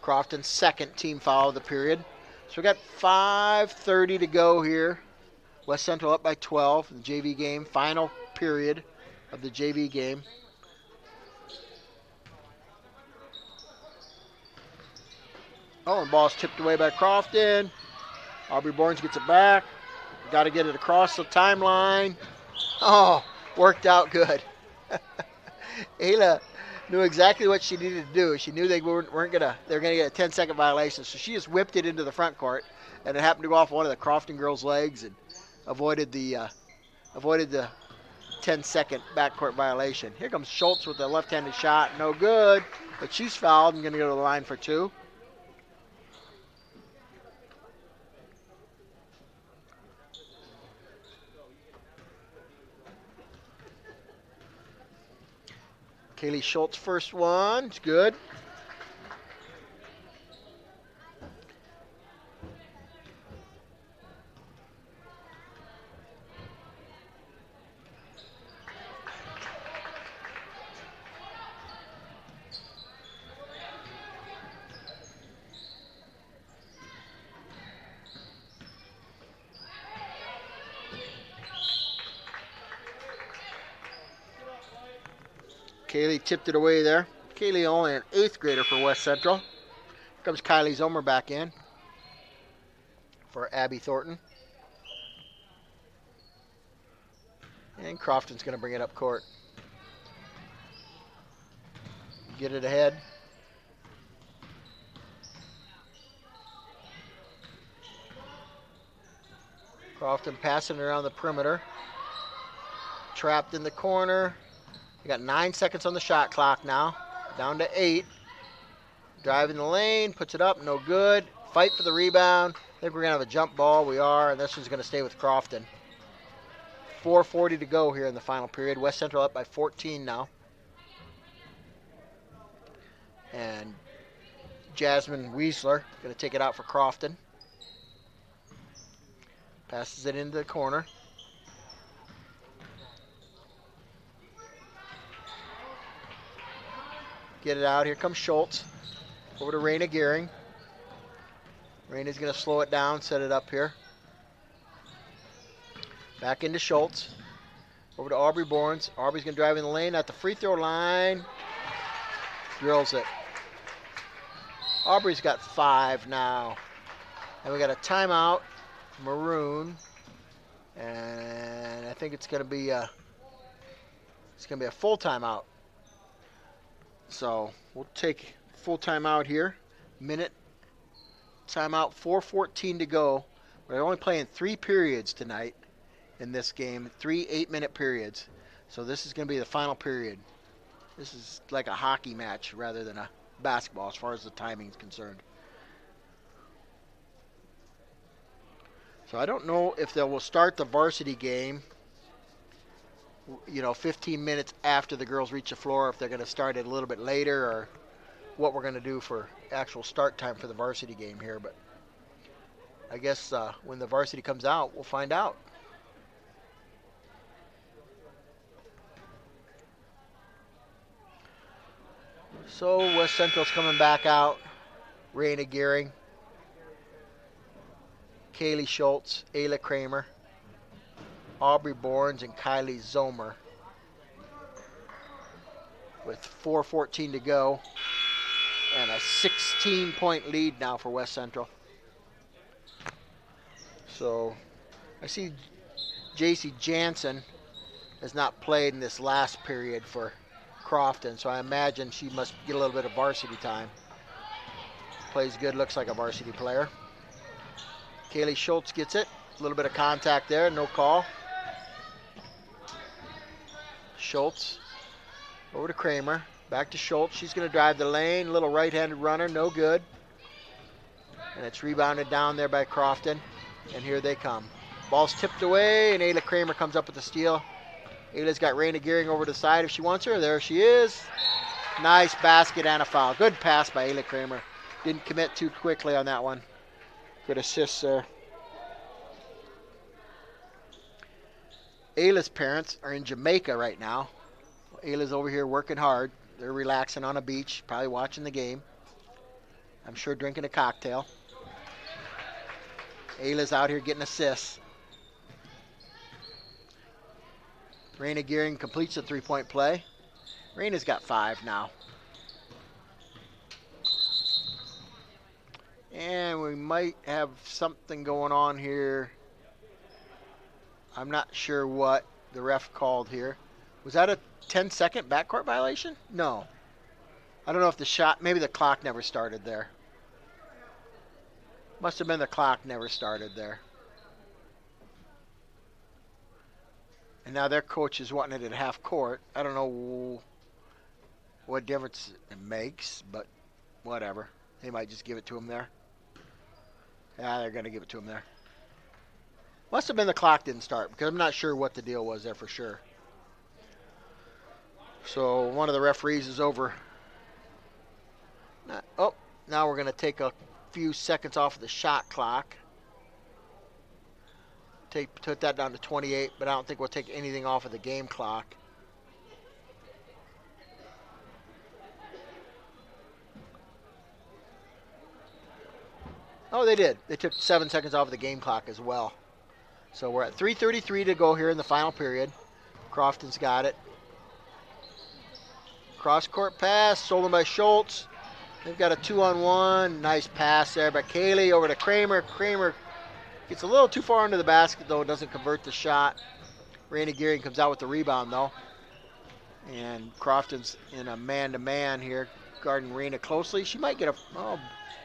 Crofton's second team foul of the period. So we got 5:30 to go here. West Central up by 12 in the JV game. Final period of the JV game. Oh, and ball's tipped away by Crofton. Aubrey Bourne gets it back. Got to get it across the timeline. Oh, worked out good. Ayla knew exactly what she needed to do. She knew they were going to get a 10-second violation, so she just whipped it into the front court, and it happened to go off one of the Crofton girls' legs and avoided the 10-second backcourt violation. Here comes Schultz with the left-handed shot, no good, but she's fouled and going to go to the line for two. Kaylee Schultz, first one. It's good. Kaylee tipped it away there. Kaylee only an 8th grader for West Central. Here comes Kylie Zomer back in for Abby Thornton. And Crofton's going to bring it up court. Get it ahead. Crofton passing around the perimeter. Trapped in the corner. We got 9 seconds on the shot clock now. Down to 8. Driving the lane, puts it up, no good. Fight for the rebound. I think we're going to have a jump ball. We are, and this one's going to stay with Crofton. 4:40 to go here in the final period. West Central up by 14 now. And Jasmine Weisler going to take it out for Crofton. Passes it into the corner. Get it out. Here comes Schultz. Over to Raina Gehring. Raina's going to slow it down, set it up here. Back into Schultz. Over to Aubrey Borns. Aubrey's going to drive in the lane at the free throw line. Drills it. Aubrey's got 5 now. And we got a timeout. Maroon. And I think it's going to be a full timeout. So we'll take full timeout here. Minute timeout, 4:14 to go. We're only playing 3 periods tonight in this game, 3 8-minute periods. So this is going to be the final period. This is like a hockey match rather than a basketball as far as the timing is concerned. So I don't know if they will start the varsity game 15 minutes after the girls reach the floor, if they're going to start it a little bit later, or what we're going to do for actual start time for the varsity game here. But I guess when the varsity comes out, we'll find out. So West Central's coming back out. Raina Gehring, Kaylee Schultz, Ayla Kramer, Aubrey Borns, and Kylie Zomer. With 4:14 to go and a 16-point lead now for West Central. So I see J.C. Jansen has not played in this last period for Crofton, so I imagine she must get a little bit of varsity time. Plays good, looks like a varsity player. Kaylee Schultz gets it. A little bit of contact there, no call. Schultz over to Kramer. Back to Schultz. She's going to drive the lane. Little right-handed runner, no good. And it's rebounded down there by Crofton. And here they come. Ball's tipped away, and Ayla Kramer comes up with the steal. Ayla's got Raina Gehring over to the side if she wants her. There she is. Nice basket and a foul. Good pass by Ayla Kramer. Didn't commit too quickly on that one. Good assist there. Ayla's parents are in Jamaica right now. Ayla's over here working hard. They're relaxing on a beach, probably watching the game. I'm sure drinking a cocktail. Ayla's out here getting assists. Raina Gehring completes the 3-point play. Raina's got 5 now. And we might have something going on here. I'm not sure what the ref called here. Was that a 10-second backcourt violation? No. I don't know if the shot, maybe the clock never started there. Must have been the clock never started there. And now their coach is wanting it at half court. I don't know what difference it makes, but whatever. They might just give it to him there. Yeah, they're going to give it to him there. Must have been the clock didn't start, because I'm not sure what the deal was there for sure. So one of the referees is over. Oh, now we're going to take a few seconds off of the shot clock. Put that down to 28, but I don't think we'll take anything off of the game clock. Oh, they did. They took 7 seconds off of the game clock as well. So we're at 3:33 to go here in the final period. Crofton's got it. Cross-court pass, stolen by Schultz. They've got a 2-on-1. Nice pass there by Kaylee over to Kramer. Kramer gets a little too far under the basket, though. Doesn't convert the shot. Raina Gearing comes out with the rebound, though. And Crofton's in a man-to-man here, guarding Raina closely. She might get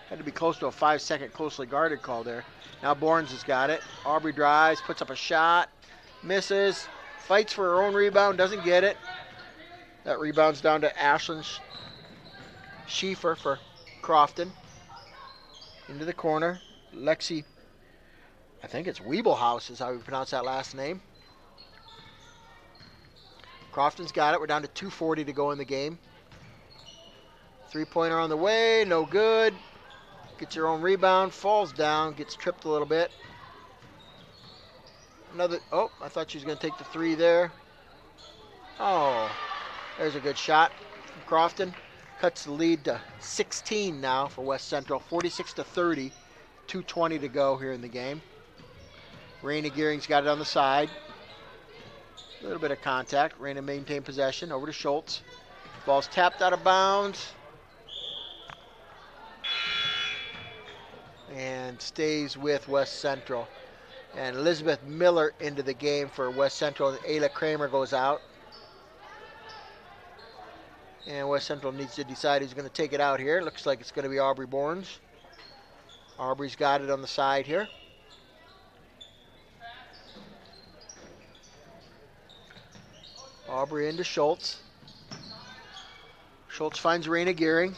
had to be close to a 5-second closely guarded call there. Now Bournes has got it. Aubrey drives, puts up a shot, misses, fights for her own rebound, doesn't get it. That rebound's down to Ashlyn Schieffer for Crofton. Into the corner. Lexi, I think it's Weebelhaus is how we pronounce that last name. Crofton's got it. We're down to 2:40 to go in the game. Three-pointer on the way, no good. Gets her own rebound, falls down, gets tripped a little bit. Oh, I thought she was going to take the three there. Oh, there's a good shot from Crofton. Cuts the lead to 16 now for West Central, 46-30, 2:20 to go here in the game. Raina Gearing's got it on the side. A little bit of contact. Raina maintained possession over to Schultz. Ball's tapped out of bounds. And stays with West Central. And Elizabeth Miller into the game for West Central. And Ayla Kramer goes out. And West Central needs to decide who's going to take it out here. Looks like it's going to be Aubrey Bournes. Aubrey's got it on the side here. Aubrey into Schultz. Schultz finds Raina Gearing.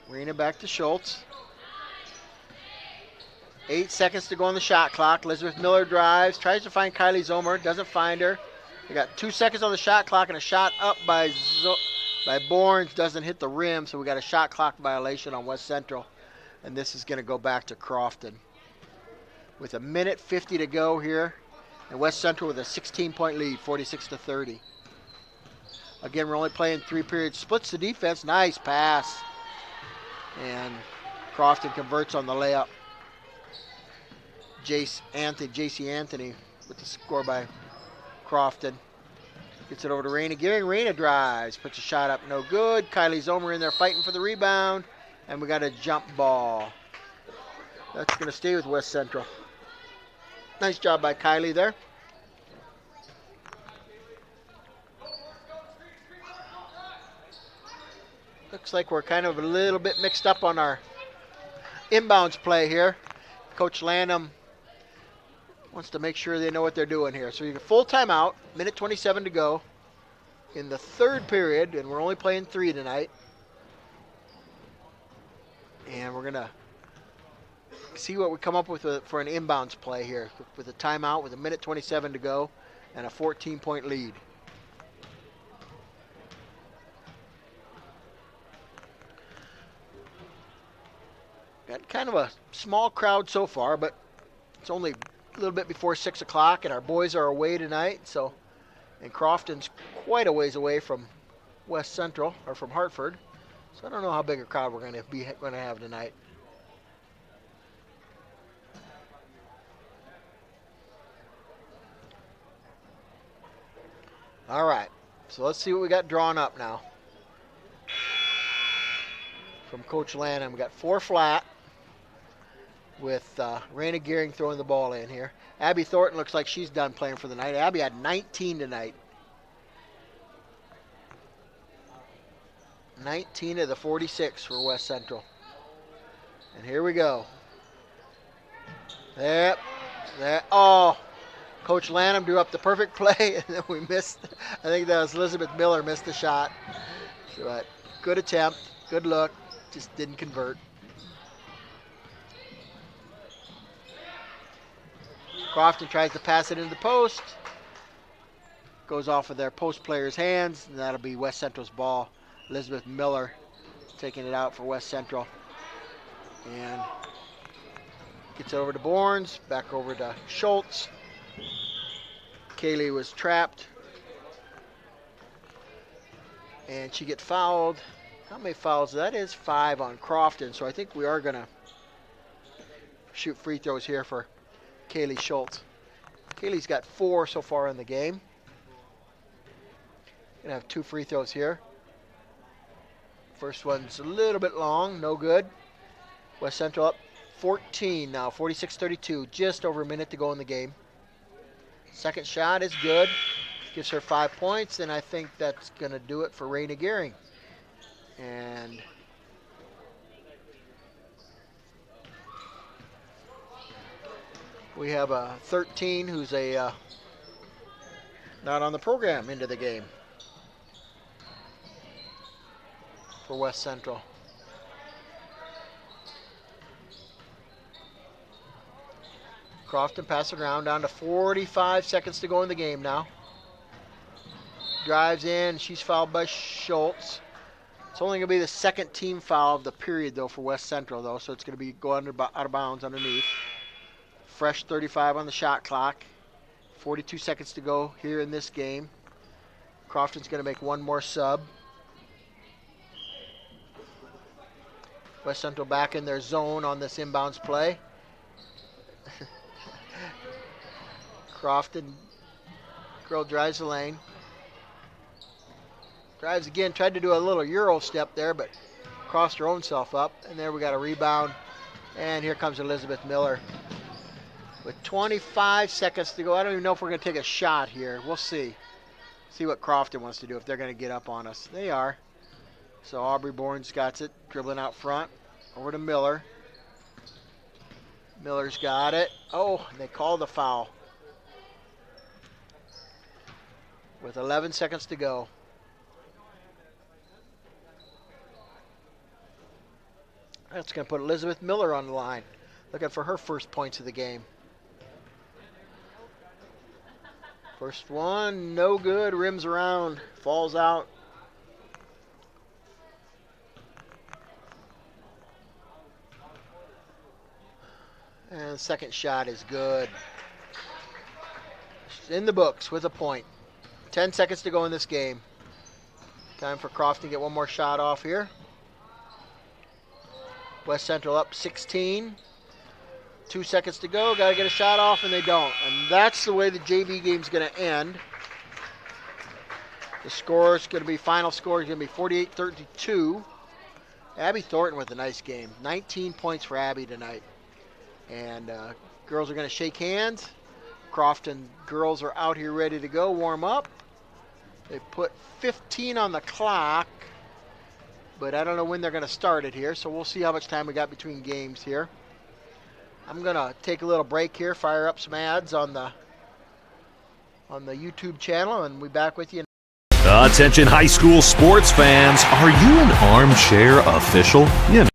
Raina back to Schultz. 8 seconds to go on the shot clock. Elizabeth Miller drives, tries to find Kylie Zomer, doesn't find her. We got 2 seconds on the shot clock and a shot up by Bournes, doesn't hit the rim, so we got a shot clock violation on West Central. And this is going to go back to Crofton. With 1:50 to go here. And West Central with a 16-point lead, 46-30. Again, we're only playing 3 periods. Splits the defense. Nice pass. And Crofton converts on the layup. J.C. Anthony with the score by Crofton. Gets it over to Raina Gearing. Raina drives. Puts a shot up. No good. Kylie Zomer in there fighting for the rebound. And we got a jump ball. That's going to stay with West Central. Nice job by Kylie there. Looks like we're kind of a little bit mixed up on our inbounds play here. Coach Lanham wants to make sure they know what they're doing here. So you get full timeout, 1:27 to go in the third period, and we're only playing 3 tonight. And we're going to see what we come up with for an inbounds play here with a timeout with 1:27 to go and a 14-point lead. Got kind of a small crowd so far, but it's only a little bit before 6 o'clock, and our boys are away tonight. And Crofton's quite a ways away from West Central, or from Hartford. So I don't know how big a crowd we're going to have tonight. All right, so let's see what we got drawn up now. From Coach Lanham, we got 4 flat with Raina Gearing throwing the ball in here. Abby Thornton looks like she's done playing for the night. Abby had 19 tonight. 19 of the 46 for West Central. And here we go. There. Oh, Coach Lanham drew up the perfect play, and then we missed. I think that was Elizabeth Miller missed the shot. But good attempt, good look, just didn't convert. Crofton tries to pass it into the post. goes off of their post player's hands, and that'll be West Central's ball. Elizabeth Miller taking it out for West Central. And gets it over to Bournes, back over to Schultz. Kaylee was trapped. And she gets fouled. How many fouls? That is 5 on Crofton. So I think we are going to shoot free throws here for Kaylee Schultz. Kaylee's got 4 so far in the game. Gonna have 2 free throws here. First one's a little bit long, no good. West Central up 14 now, 46-32, just over a minute to go in the game. Second shot is good, gives her 5 points, and I think that's gonna do it for Raina Gehring. And we have a 13 who's a not on the program into the game for West Central. Crofton passes it around, down to 45 seconds to go in the game now. Drives in, she's fouled by Schultz. It's only going to be the second team foul of the period, though, for West Central, though, so it's going to be go out of bounds underneath. Fresh 35 on the shot clock. 42 seconds to go here in this game. Crofton's going to make one more sub. West Central back in their zone on this inbounds play. Crofton, girl drives the lane. Drives again, tried to do a little Euro step there, but crossed her own self up. And there we got a rebound. And here comes Elizabeth Miller. With 25 seconds to go, I don't even know if we're going to take a shot here. We'll see. See what Crofton wants to do, if they're going to get up on us. They are. So Aubrey Bournes got it, dribbling out front. Over to Miller. Miller's got it. Oh, they call the foul. With 11 seconds to go. That's going to put Elizabeth Miller on the line. Looking for her first points of the game. First one, no good. Rims around, falls out. And the second shot is good. She's in the books with a point. 10 seconds to go in this game. Time for Crofton to get one more shot off here. West Central up 16. 2 seconds to go. Got to get a shot off, and they don't. And that's the way the JV game's going to end. The score is going to be, final score is going to be 48-32. Abby Thornton with a nice game. 19 points for Abby tonight. And girls are going to shake hands. Crofton girls are out here ready to go, warm up. They put 15 on the clock, but I don't know when they're going to start it here, so we'll see how much time we got between games here. I'm going to take a little break here, fire up some ads on the YouTube channel, and we'll be back with you. Attention high school sports fans, are you an armchair official? You know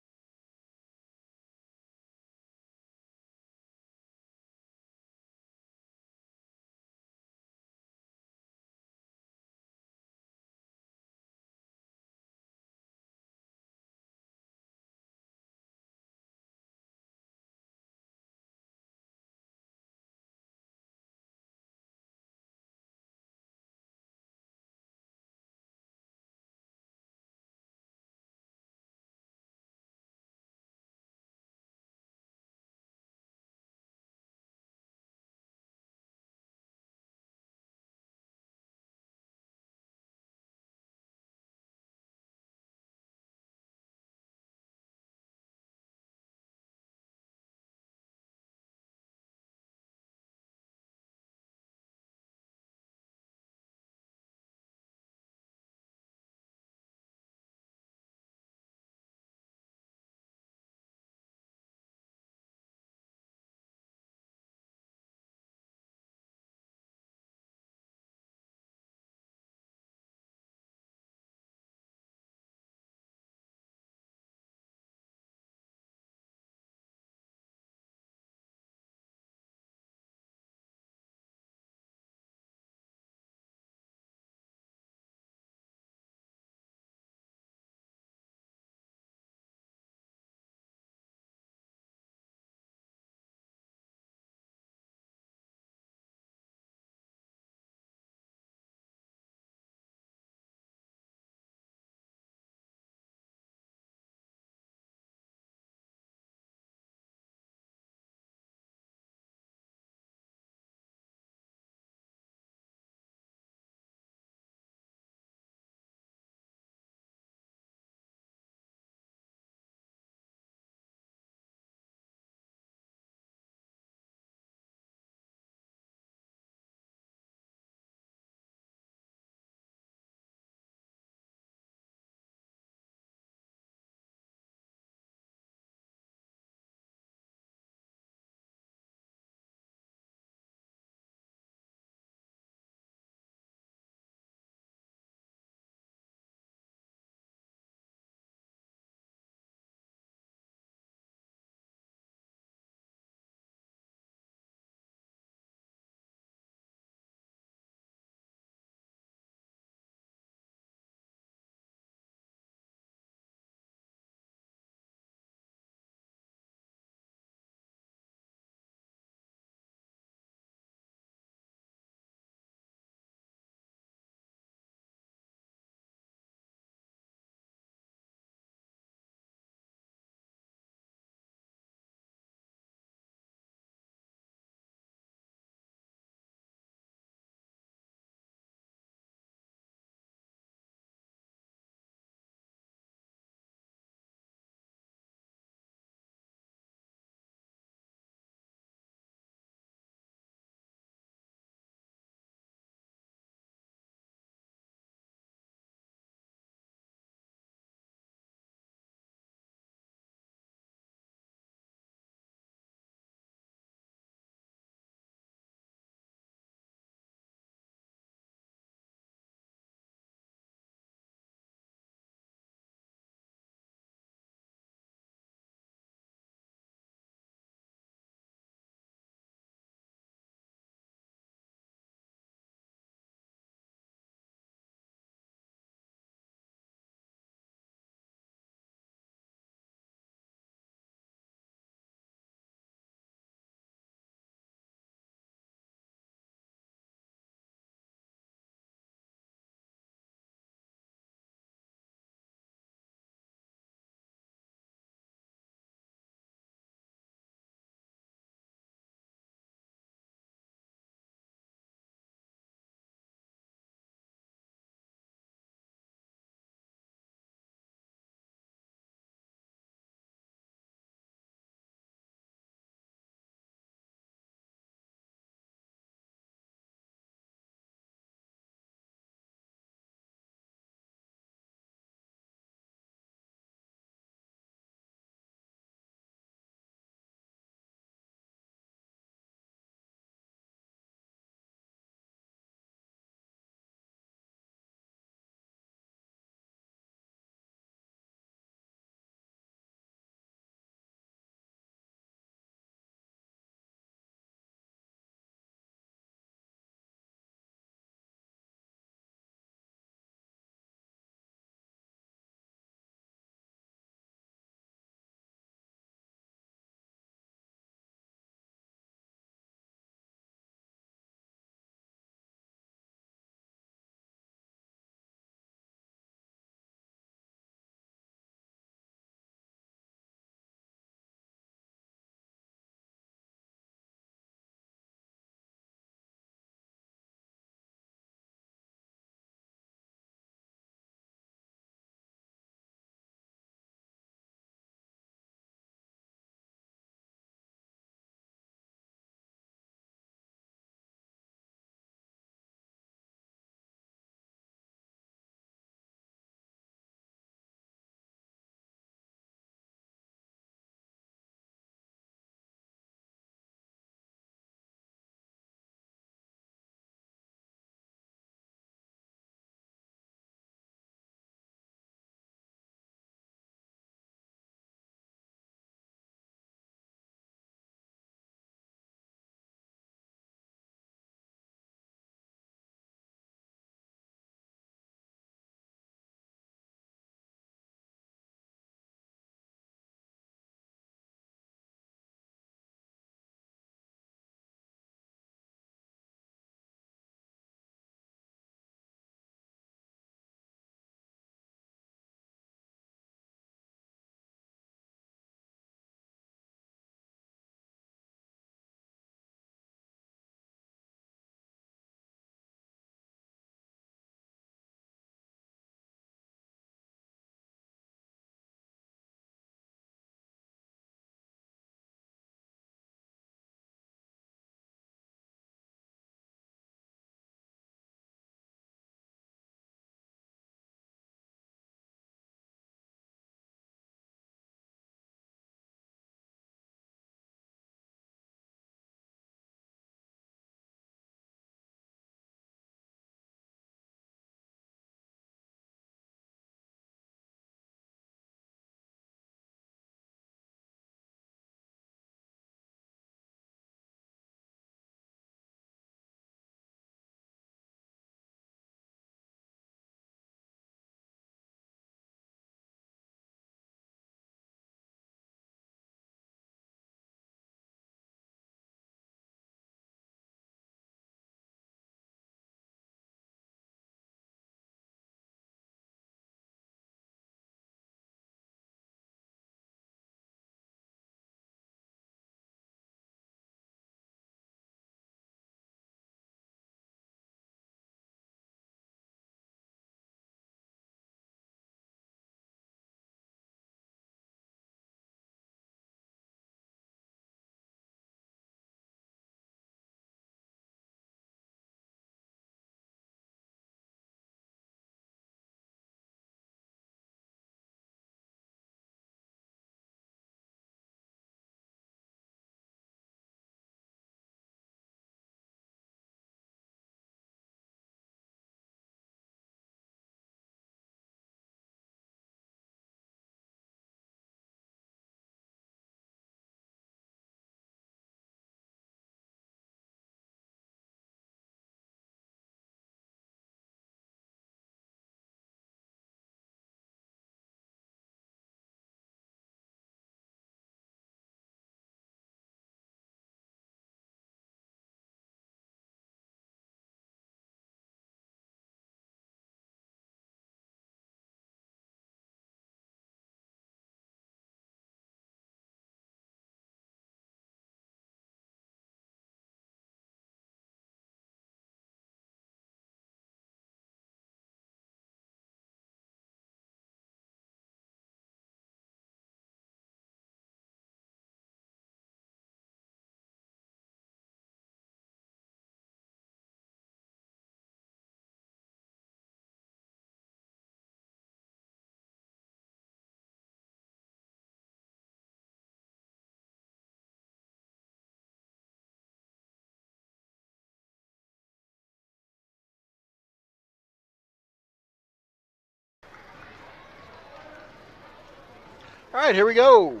All right, here we go.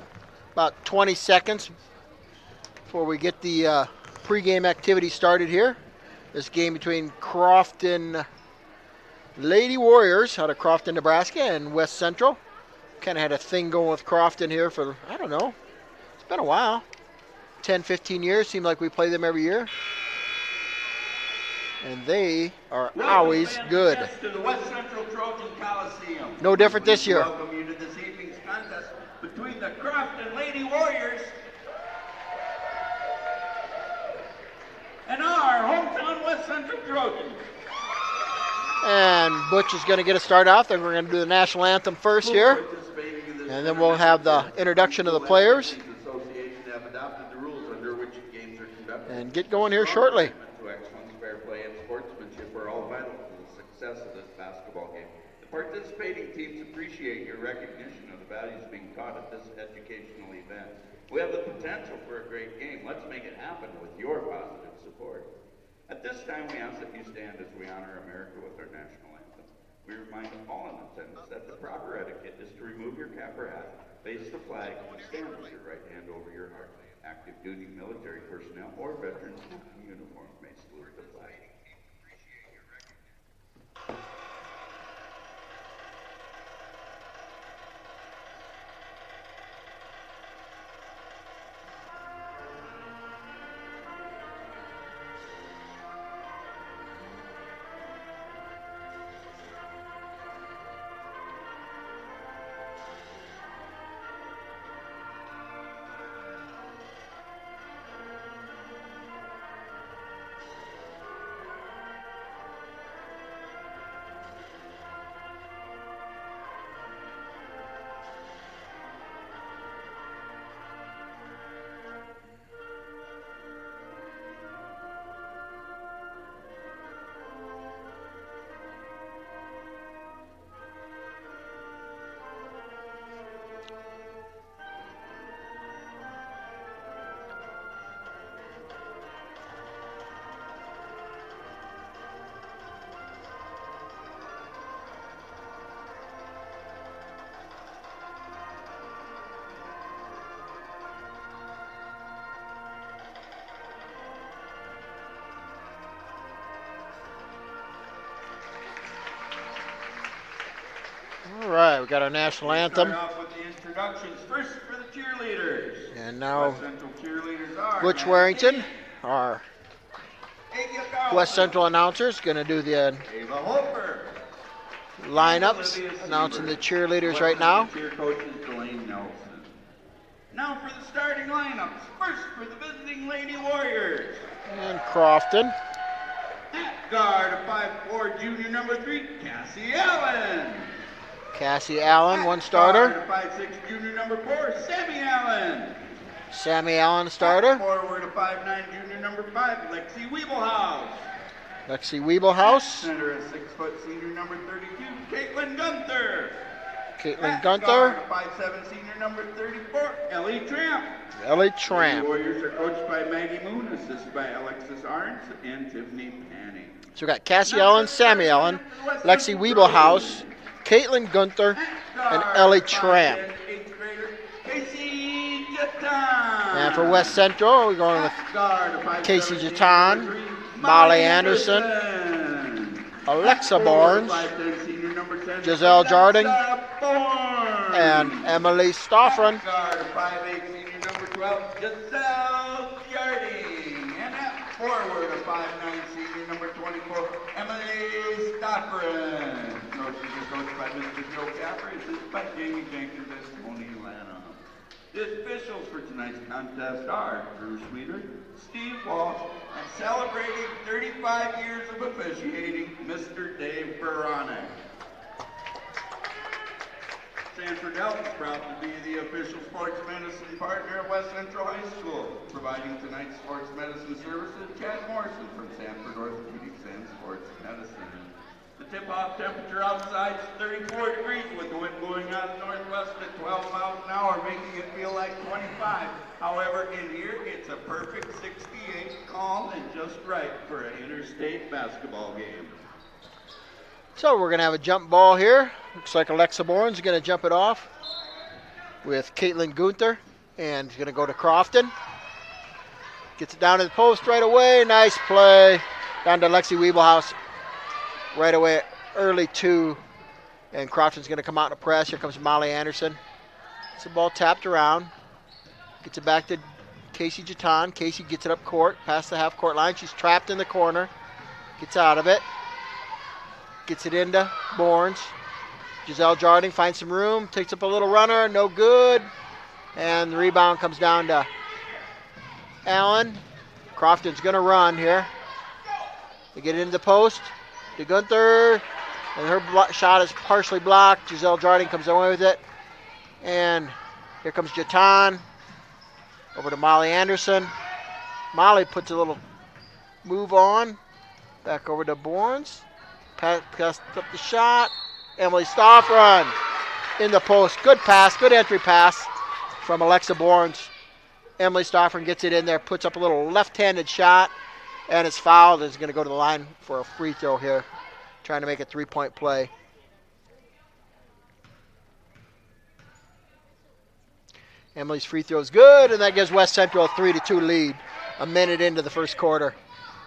About 20 seconds before we get the pregame activity started here. This game between Crofton Lady Warriors out of Crofton, Nebraska, and West Central. Kind of had a thing going with Crofton here for, I don't know, it's been a while. 10, 15 years. Seems like we play them every year. And they are always good. To the West Central Trojan Coliseum. No different this year. Welcome you to this evening's contest between the Crofton Lady Warriors and our hometown West Central Trojans. And Butch is going to get us started off. Then we're going to do the national anthem first here. And then we'll have the introduction of the players. And get going here shortly. Fair play and sportsmanship are all vital to the success of this basketball game. The participating teams appreciate your recognition of the values being taught at this educational event. We have the potential for a great game. Let's make it happen with your positive support. At this time, we ask that you stand as we honor America with our national anthem. We remind all in attendance that the proper etiquette is to remove your cap or hat, face the flag, and stand with your right hand over your heart. Active duty military personnel or veterans in uniform may salute the flag. All right, we got our national anthem. Start off with the introductions. First for the cheerleaders. And now West Central cheerleaders are Butch Warrington, our West Central announcer, is going to do the Ava Hofer. lineups, announcing the cheerleaders right now. Cheer coaches Delane Nelson. Now for the starting lineups. First for the visiting Lady Warriors. And Crofton. At guard, a 5'4", junior number 3, Cassie Allen. Cassie Allen, one At starter. guard, a 5'6", junior number 4, Sammy Allen. Sammy Allen, starter. Forward, a 5'9", junior number 5, Lexi Weebelhaus. Lexi Weebelhaus. Center, a 6-foot senior number 32, Caitlin Gunther. Caitlin At Gunther. guard, a 5'7", senior number 34, Ellie Tramp. Ellie The Tramp. Warriors are coached by Maggie Moon, assisted by Alexis Arntz and Tiffany Panning. So we got Cassie Allen, Sammy Allen, Lexi Weebelhaus, Caitlin Gunther, and Ellie Tramp. Eighth grader Casey Jatan. And for West Central, we're going with Casey Jatan, Molly Anderson, Alexa Barnes, Giselle Jarding, and Emily Stoffren. Guard, 5'8", senior number 12, Giselle Jarding. And at forward, a 5'9", senior number 24, Emily Stoffren. Coaches are coached by Mr. Joe Caffrey, assisted by Jamie Jenkins and Tony Lanham. The officials for tonight's contest are Drew Sweeter, Steve Walsh, and celebrating 35 years of officiating, Mr. Dave Beranek. Sanford Health is proud to be the official sports medicine partner of West Central High School. Providing tonight's sports medicine services, Chad Morrison from Sanford Orthopedics and Sports Medicine. The tip-off temperature outside is 34 degrees with the wind blowing out of the northwest at 12 miles an hour, making it feel like 25. However, in here, it's a perfect 68, calm and just right for an interstate basketball game. So we're going to have a jump ball here. Looks like Alexa Barnes is going to jump it off. with Caitlin Gunther, and he's going to go to Crofton. Gets it down to the post right away. Nice play. Down to Lexi Wiebelhaus right away, early 2. And Crofton's going to come out in a press. Here comes Molly Anderson. Gets the ball tapped around. Gets it back to Casey Jatan. Casey gets it up court, past the half-court line. She's trapped in the corner. Gets out of it. Gets it into Borns. Giselle Jarding finds some room. Takes up a little runner. No good. And the rebound comes down to Allen. Crofton's going to run here. They get into the post. To Gunther. And her shot is partially blocked. Giselle Jarding comes away with it. And here comes Jatan. Over to Molly Anderson. Molly puts a little move on. Back over to Borns. Passed up the shot. Emily Stoffrun in the post. Good pass, good entry pass from Alexa Borns. Emily Stoffrun gets it in there, puts up a little left-handed shot, and is fouled. Is going to go to the line for a free throw here, trying to make a 3-point play. Emily's free throw is good, and that gives West Central a 3-2 lead a minute into the first quarter.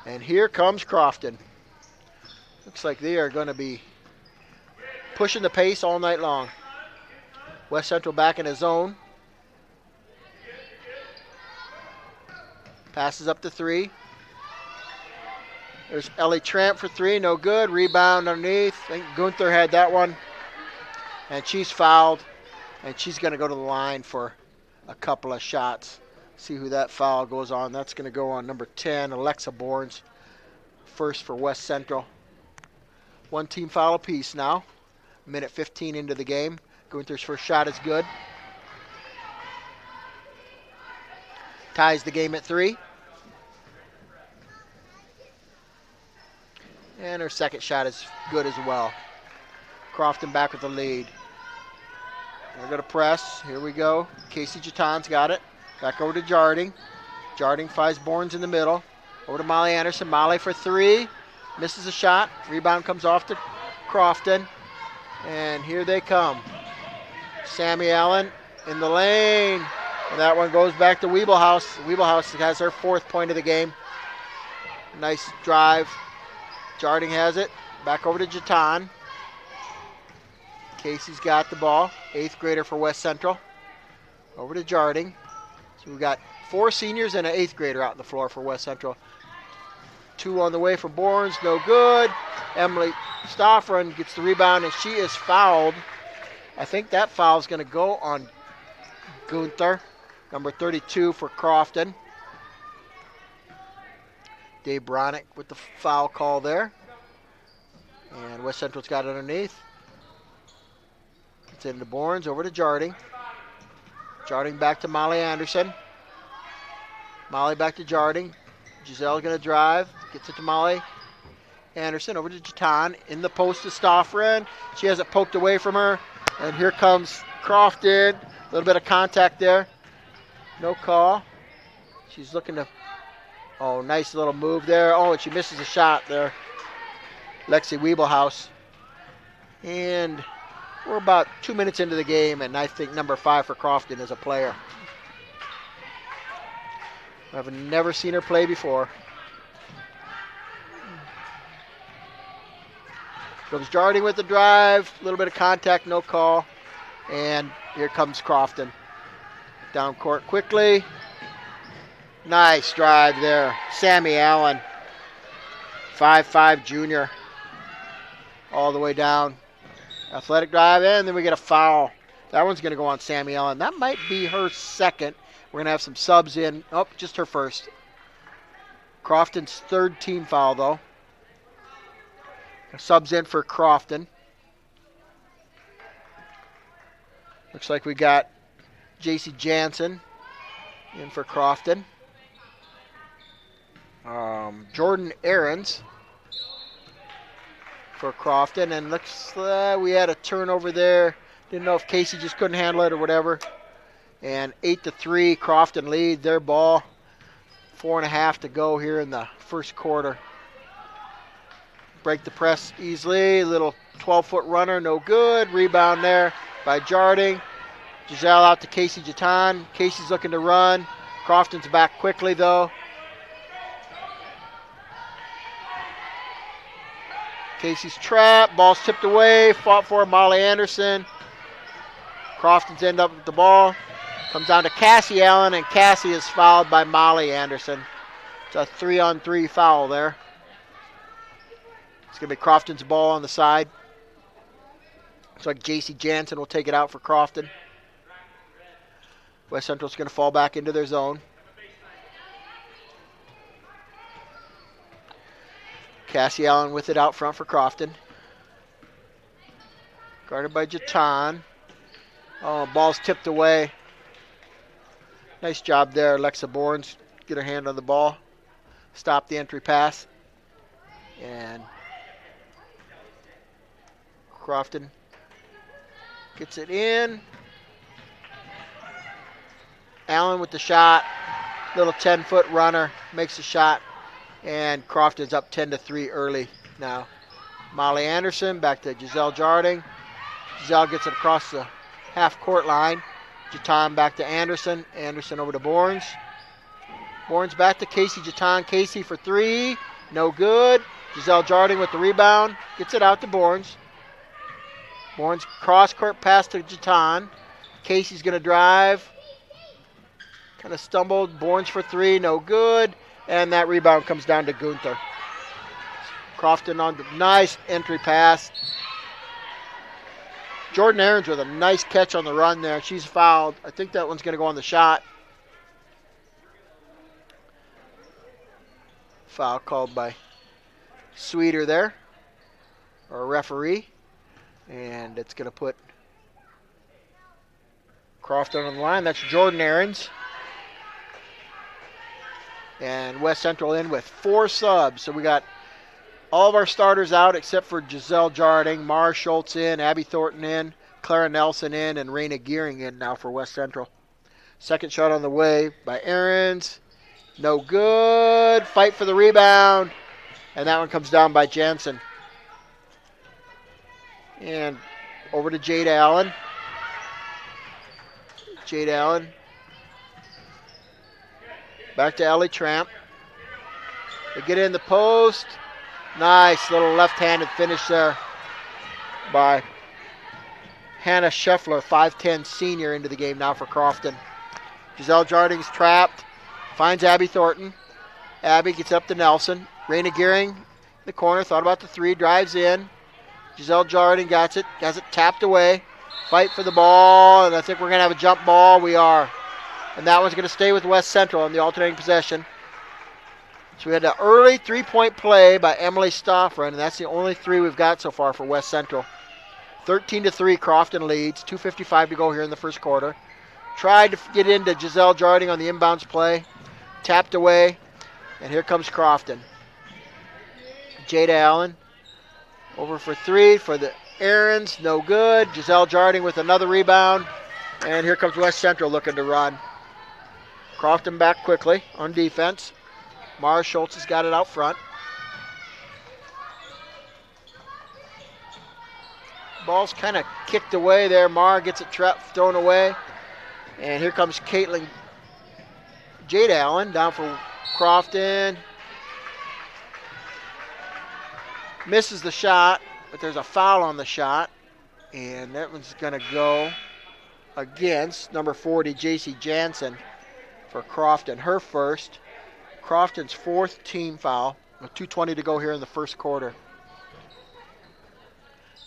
And here comes Crofton. Looks like they are going to be pushing the pace all night long. West Central back in his zone. Passes up to 3. There's Ellie Tramp for 3, no good. Rebound underneath. I think Gunther had that one. And she's fouled. And she's going to go to the line for a couple of shots. See who that foul goes on. That's going to go on number 10, Alexa Borns. First for West Central. 1 team foul apiece now. Minute 15 into the game. Gunther's first shot is good. Ties the game at 3. And her second shot is good as well. Crofton back with the lead. They're going to press. Here we go. Casey Jatan's got it. Back over to Jarding. Jarding finds Borns in the middle. Over to Molly Anderson. Molly for 3. Misses a shot. Rebound comes off to Crofton. And here they come. Sammy Allen in the lane. And that one goes back to Wiebelhaus. Wiebelhaus has her 4th point of the game. Nice drive. Jarding has it. Back over to Jatan. Casey's got the ball. 8th grader for West Central. Over to Jarding. So we've got 4 seniors and an 8th grader out on the floor for West Central. 2 on the way for Borns. No good. Emily Stoffrun gets the rebound, and she is fouled. I think that foul is going to go on Gunther, number 32 for Crofton. Dave Bronick with the foul call there. And West Central's got it underneath. It's into Borns, over to Jarding. Jarding back to Molly Anderson. Molly back to Jarding. Giselle going to drive. Gets it to Molly Anderson, over to Jatan. In the post to Stoffren. She has it poked away from her. And here comes Crofton. A little bit of contact there. No call. She's looking to... Oh, nice little move there. Oh, and she misses a shot there. Lexi Wiebelhaus. And we're about 2 minutes into the game, and I think number 5 for Crofton is a player. I've never seen her play before. Comes Jarding with the drive. A little bit of contact, no call. And here comes Crofton. Down court quickly. Nice drive there. Sammy Allen. 5'5" junior. All the way down. Athletic drive, and then we get a foul. That one's going to go on Sammy Allen. That might be her second. We're going to have some subs in. Oh, just her first. Crofton's 3rd team foul, though. Subs in for Crofton. Looks like we got J.C. Jansen in for Crofton. Jordan Aarons for Crofton. And looks we had a turnover there. Didn't know if Casey just couldn't handle it or whatever. And 8-3, Crofton lead their ball. 4.5 to go here in the first quarter. Break the press easily. Little 12-foot runner, no good. Rebound there by Jarding. Giselle out to Casey Jatan. Casey's looking to run. Crofton's back quickly, though. Casey's trapped. Ball's tipped away. Fought for Molly Anderson. Crofton's end up with the ball. Comes down to Cassie Allen, and Cassie is fouled by Molly Anderson. It's a 3-on-3 foul there. It's going to be Crofton's ball on the side. Looks like J.C. Jansen will take it out for Crofton. West Central's going to fall back into their zone. Cassie Allen with it out front for Crofton. Guarded by Jatan. Oh, ball's tipped away. Nice job there. Alexa Bournes get her hand on the ball. Stop the entry pass. And Crofton gets it in. Allen with the shot. Little 10-foot runner. Makes the shot. And Crofton's up 10-3 early now. Molly Anderson back to Giselle Jarding. Giselle gets it across the half-court line. Jatan back to Anderson. Anderson over to Bournes. Bournes back to Casey Jatan. Casey for three. No good. Giselle Jarding with the rebound. Gets it out to Bournes. Bournes cross-court pass to Jatan. Casey's going to drive. Kind of stumbled. Bournes for three. No good. And that rebound comes down to Gunther. Crofton on the nice entry pass. Jordan Aarons with a nice catch on the run there. She's fouled. I think that one's going to go on the shot. Foul called by Sweeter there, or a referee. And it's going to put Crofton on the line. That's Jordan Aarons. And West Central in with 4 subs. So we got all of our starters out except for Giselle Jarding, Mara Schultz in, Abby Thornton in, Clara Nelson in, and Raina Gearing in now for West Central. Second shot on the way by Aarons. No good. Fight for the rebound. And that one comes down by Jansen. And over to Jade Allen. Jade Allen. Back to Ellie Tramp. They get in the post. Nice little left-handed finish there by Hannah Scheffler, 5'10 senior into the game now for Crofton. Giselle Jarding's trapped. Finds Abby Thornton. Abby gets up to Nelson. Raina Gearing in the corner. Thought about the three. Drives in. Giselle Jarding got it. Has it tapped away. Fight for the ball. And I think we're going to have a jump ball. We are. And that one's going to stay with West Central in the alternating possession. So we had an early three-point play by Emily Stoffren, and that's the only three we've got so far for West Central. 13-3, Crofton leads. 2:55 to go here in the first quarter. Tried to get into Giselle Jarding on the inbounds play. Tapped away. And here comes Crofton. Jada Allen over for three for the Aarons. No good. Giselle Jarding with another rebound. And here comes West Central looking to run. Crofton back quickly on defense. Mara Schultz has got it out front. Ball's kind of kicked away there. Mara gets it thrown away. And here comes Caitlin Jade Allen down for Crofton. Misses the shot, but there's a foul on the shot. And that one's going to go against number 40, J.C. Jansen for Crofton. Her first. Crofton's fourth team foul with 2:20 to go here in the first quarter.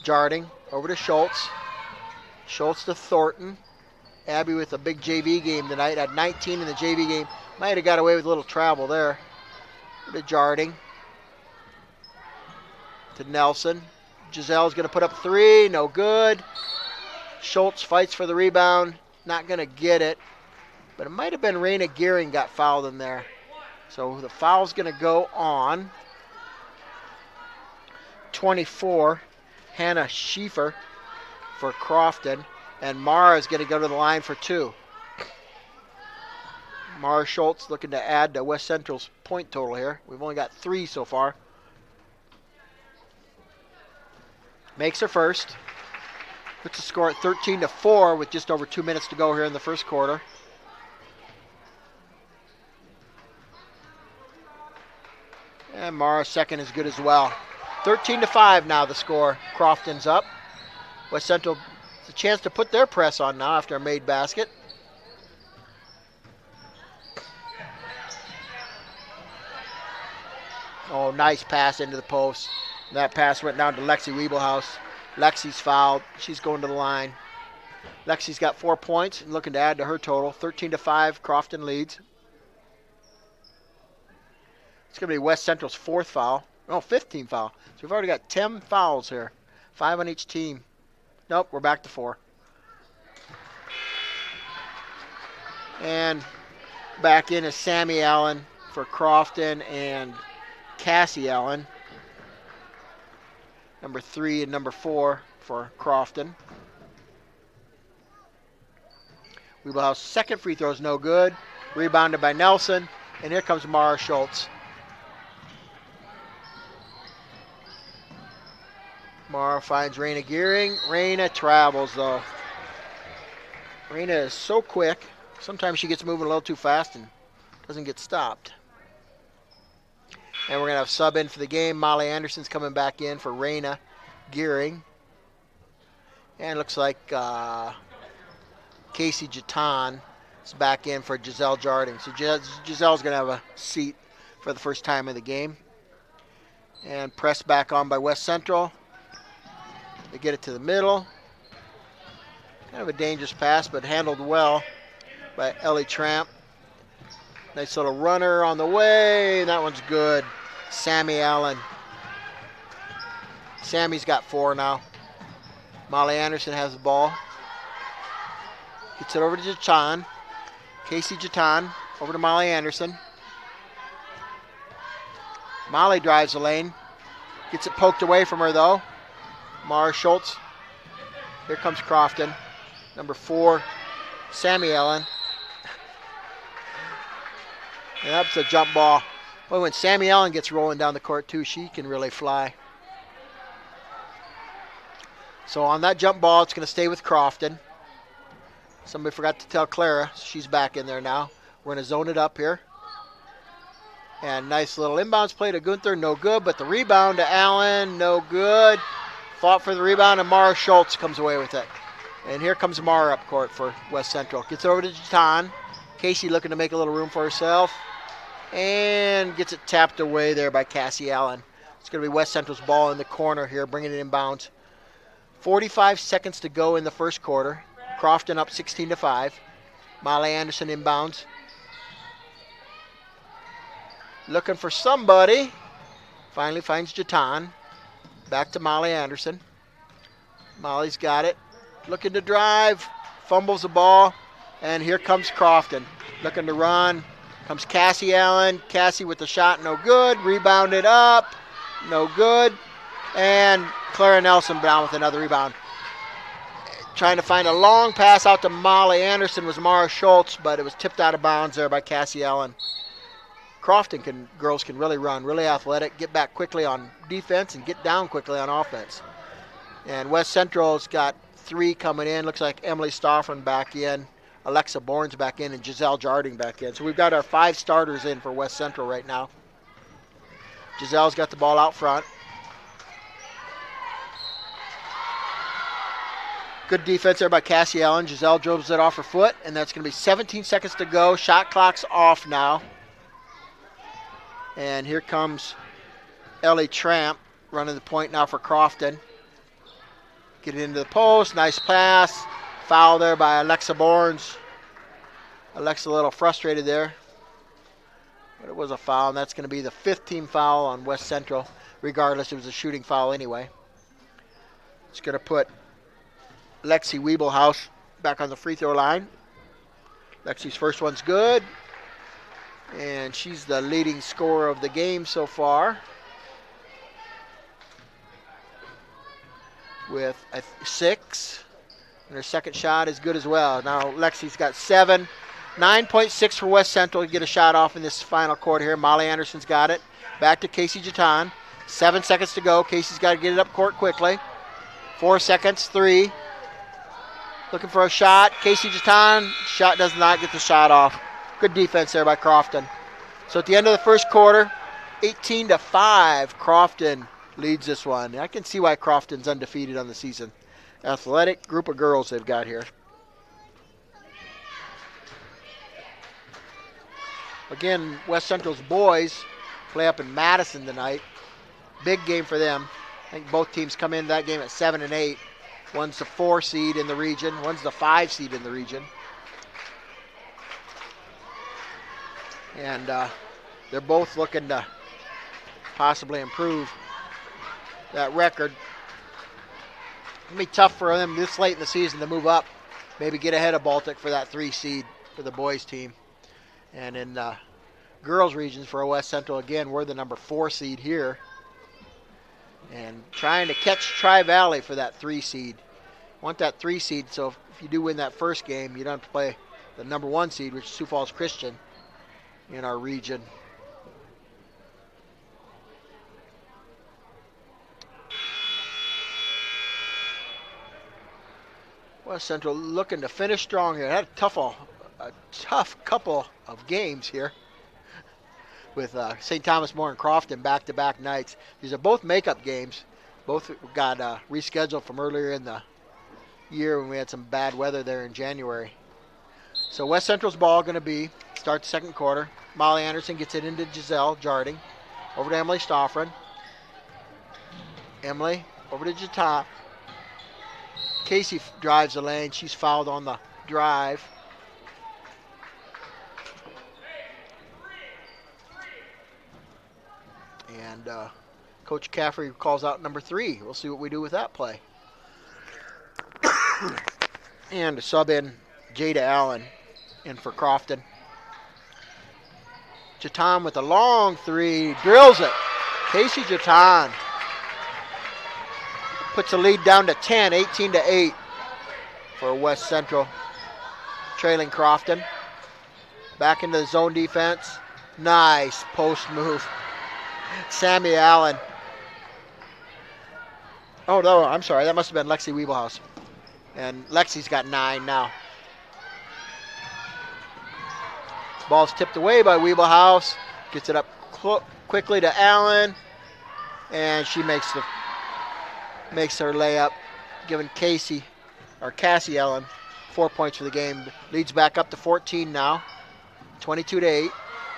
Jarding over to Schultz. Schultz to Thornton. Abby with a big JV game tonight. Had 19 in the JV game. Might have got away with a little travel there. To Jarding. To Nelson. Giselle's going to put up three. No good. Schultz fights for the rebound. Not going to get it. But it might have been Raina Gearing got fouled in there. So the foul's going to go on 24, Hannah Schiefer for Crofton. And Mara is going to go to the line for two. Mara Schultz looking to add to West Central's point total here. We've only got 3 so far. Makes her first. Puts the score at 13-4 with just over 2 minutes to go here in the first quarter. And Mara's second is good as well. 13-5 now the score. Crofton's up. West Central has a chance to put their press on now after a made basket. Oh, nice pass into the post. That pass went down to Lexi Wiebelhaus. Lexi's fouled. She's going to the line. Lexi's got 4 points and looking to add to her total. 13-5, Crofton leads. It's going to be West Central's fourth foul. No, 15th foul. So we've already got 10 fouls here. 5 on each team. Nope, we're back to 4. And back in is Sammy Allen for Crofton and Cassie Allen. Number 3 and number 4 for Crofton. Wiebelhaus' second free throw is no good. Rebounded by Nelson. And here comes Mara Schultz. Mara finds Raina Gearing. Raina travels though. Raina is so quick. Sometimes she gets moving a little too fast and doesn't get stopped. And we're going to have sub in for the game. Molly Anderson's coming back in for Raina Gearing. And it looks like Casey Jatan is back in for Giselle Jarding. So Giselle's going to have a seat for the first time in the game. And press back on by West Central. They get it to the middle. Kind of a dangerous pass, but handled well by Ellie Tramp. Nice little runner on the way. That one's good. Sammy Allen. Sammy's got 4 now. Molly Anderson has the ball. Gets it over to Jatan. Casey Jatan over to Molly Anderson. Molly drives the lane. Gets it poked away from her though. Mara Schultz. Here comes Crofton. Number 4, Sammy Allen. And that's a jump ball. Boy, when Sammy Allen gets rolling down the court too, she can really fly. So on that jump ball, it's going to stay with Crofton. Somebody forgot to tell Clara. She's back in there now. We're going to zone it up here. And nice little inbounds play to Gunther. No good, but the rebound to Allen. No good. Fought for the rebound, and Mara Schultz comes away with it. And here comes Mara up court for West Central. Gets it over to Jatan. Casey looking to make a little room for herself. And gets it tapped away there by Cassie Allen. It's going to be West Central's ball in the corner here, bringing it inbounds. 45 seconds to go in the first quarter. Crofton up 16-5. Molly Anderson inbounds. Looking for somebody. Finally finds Jatan. Back to Molly Anderson. Molly's got it. Looking to drive. Fumbles the ball. And here comes Crofton. Looking to run. Comes Cassie Allen. Cassie with the shot. No good. Rebounded up. No good. And Clara Nelson down with another rebound. Trying to find a long pass out to Molly Anderson was Mara Schultz, but it was tipped out of bounds there by Cassie Allen. Crofton girls can really run, really athletic, get back quickly on defense and get down quickly on offense. And West Central's got 3 coming in. Looks like Emily Stoffren back in, Alexa Bourne's back in, and Giselle Jarding back in. So we've got our 5 starters in for West Central right now. Giselle's got the ball out front. Good defense there by Cassie Allen. Giselle dribbles it off her foot, and that's going to be 17 seconds to go. Shot clock's off now. And here comes Ellie Tramp running the point now for Crofton. Get it into the post. Nice pass. Foul there by Alexa Bournes. Alexa a little frustrated there. But it was a foul, and that's going to be the 5th team foul on West Central. Regardless, it was a shooting foul anyway. It's going to put Lexi Wiebelhaus back on the free throw line. Lexi's first one's good. And she's the leading scorer of the game so far, with 6. And her second shot is good as well. Now Lexi's got 7. 9.6 for West Central to get a shot off in this final quarter here. Molly Anderson's got it. Back to Casey Jatan. 7 seconds to go. Casey's got to get it up court quickly. 4 seconds. 3. Looking for a shot. Casey Jatan. Shot does not get the shot off. Good defense there by Crofton. So at the end of the first quarter, 18-5, Crofton leads this one. I can see why Crofton's undefeated on the season. Athletic group of girls they've got here. Again, West Central's boys play up in Madison tonight. Big game for them. I think both teams come into that game at 7 and 8. One's the 4 seed in the region. One's the 5 seed in the region. And they're both looking to possibly improve that record. It'll be tough for them this late in the season to move up, maybe get ahead of Baltic for that 3 seed for the boys team. And in the girls regions for West Central, again, we're the number 4 seed here. And trying to catch Tri-Valley for that 3 seed. Want that 3 seed, so if you do win that first game, you don't have to play the number 1 seed, which is Sioux Falls Christian in our region. West Central looking to finish strong here. Had a tough couple of games here with St. Thomas More and Crofton back-to-back nights. These are both makeup games. Both got rescheduled from earlier in the year when we had some bad weather there in January. So West Central's ball going to be, start the second quarter. Molly Anderson gets it into Giselle Jarding. Over to Emily Stoffren. Emily over to Jata. Casey drives the lane. She's fouled on the drive. And Coach Caffrey calls out number 3. We'll see what we do with that play. And to sub in Jada Allen in for Crofton. Jatan with a long 3. Drills it. Casey Jatan puts the lead down to 10, 18-8 for West Central. Trailing Crofton. Back into the zone defense. Nice post move. Sammy Allen. Oh, no, I'm sorry. That must have been Lexi Wiebelhaus. And Lexi's got 9 now. Ball's tipped away by Wiebelhaus. Gets it up quickly to Allen. And she makes her layup, giving Cassie Allen 4 points for the game. Leads back up to 14 now. 22-8.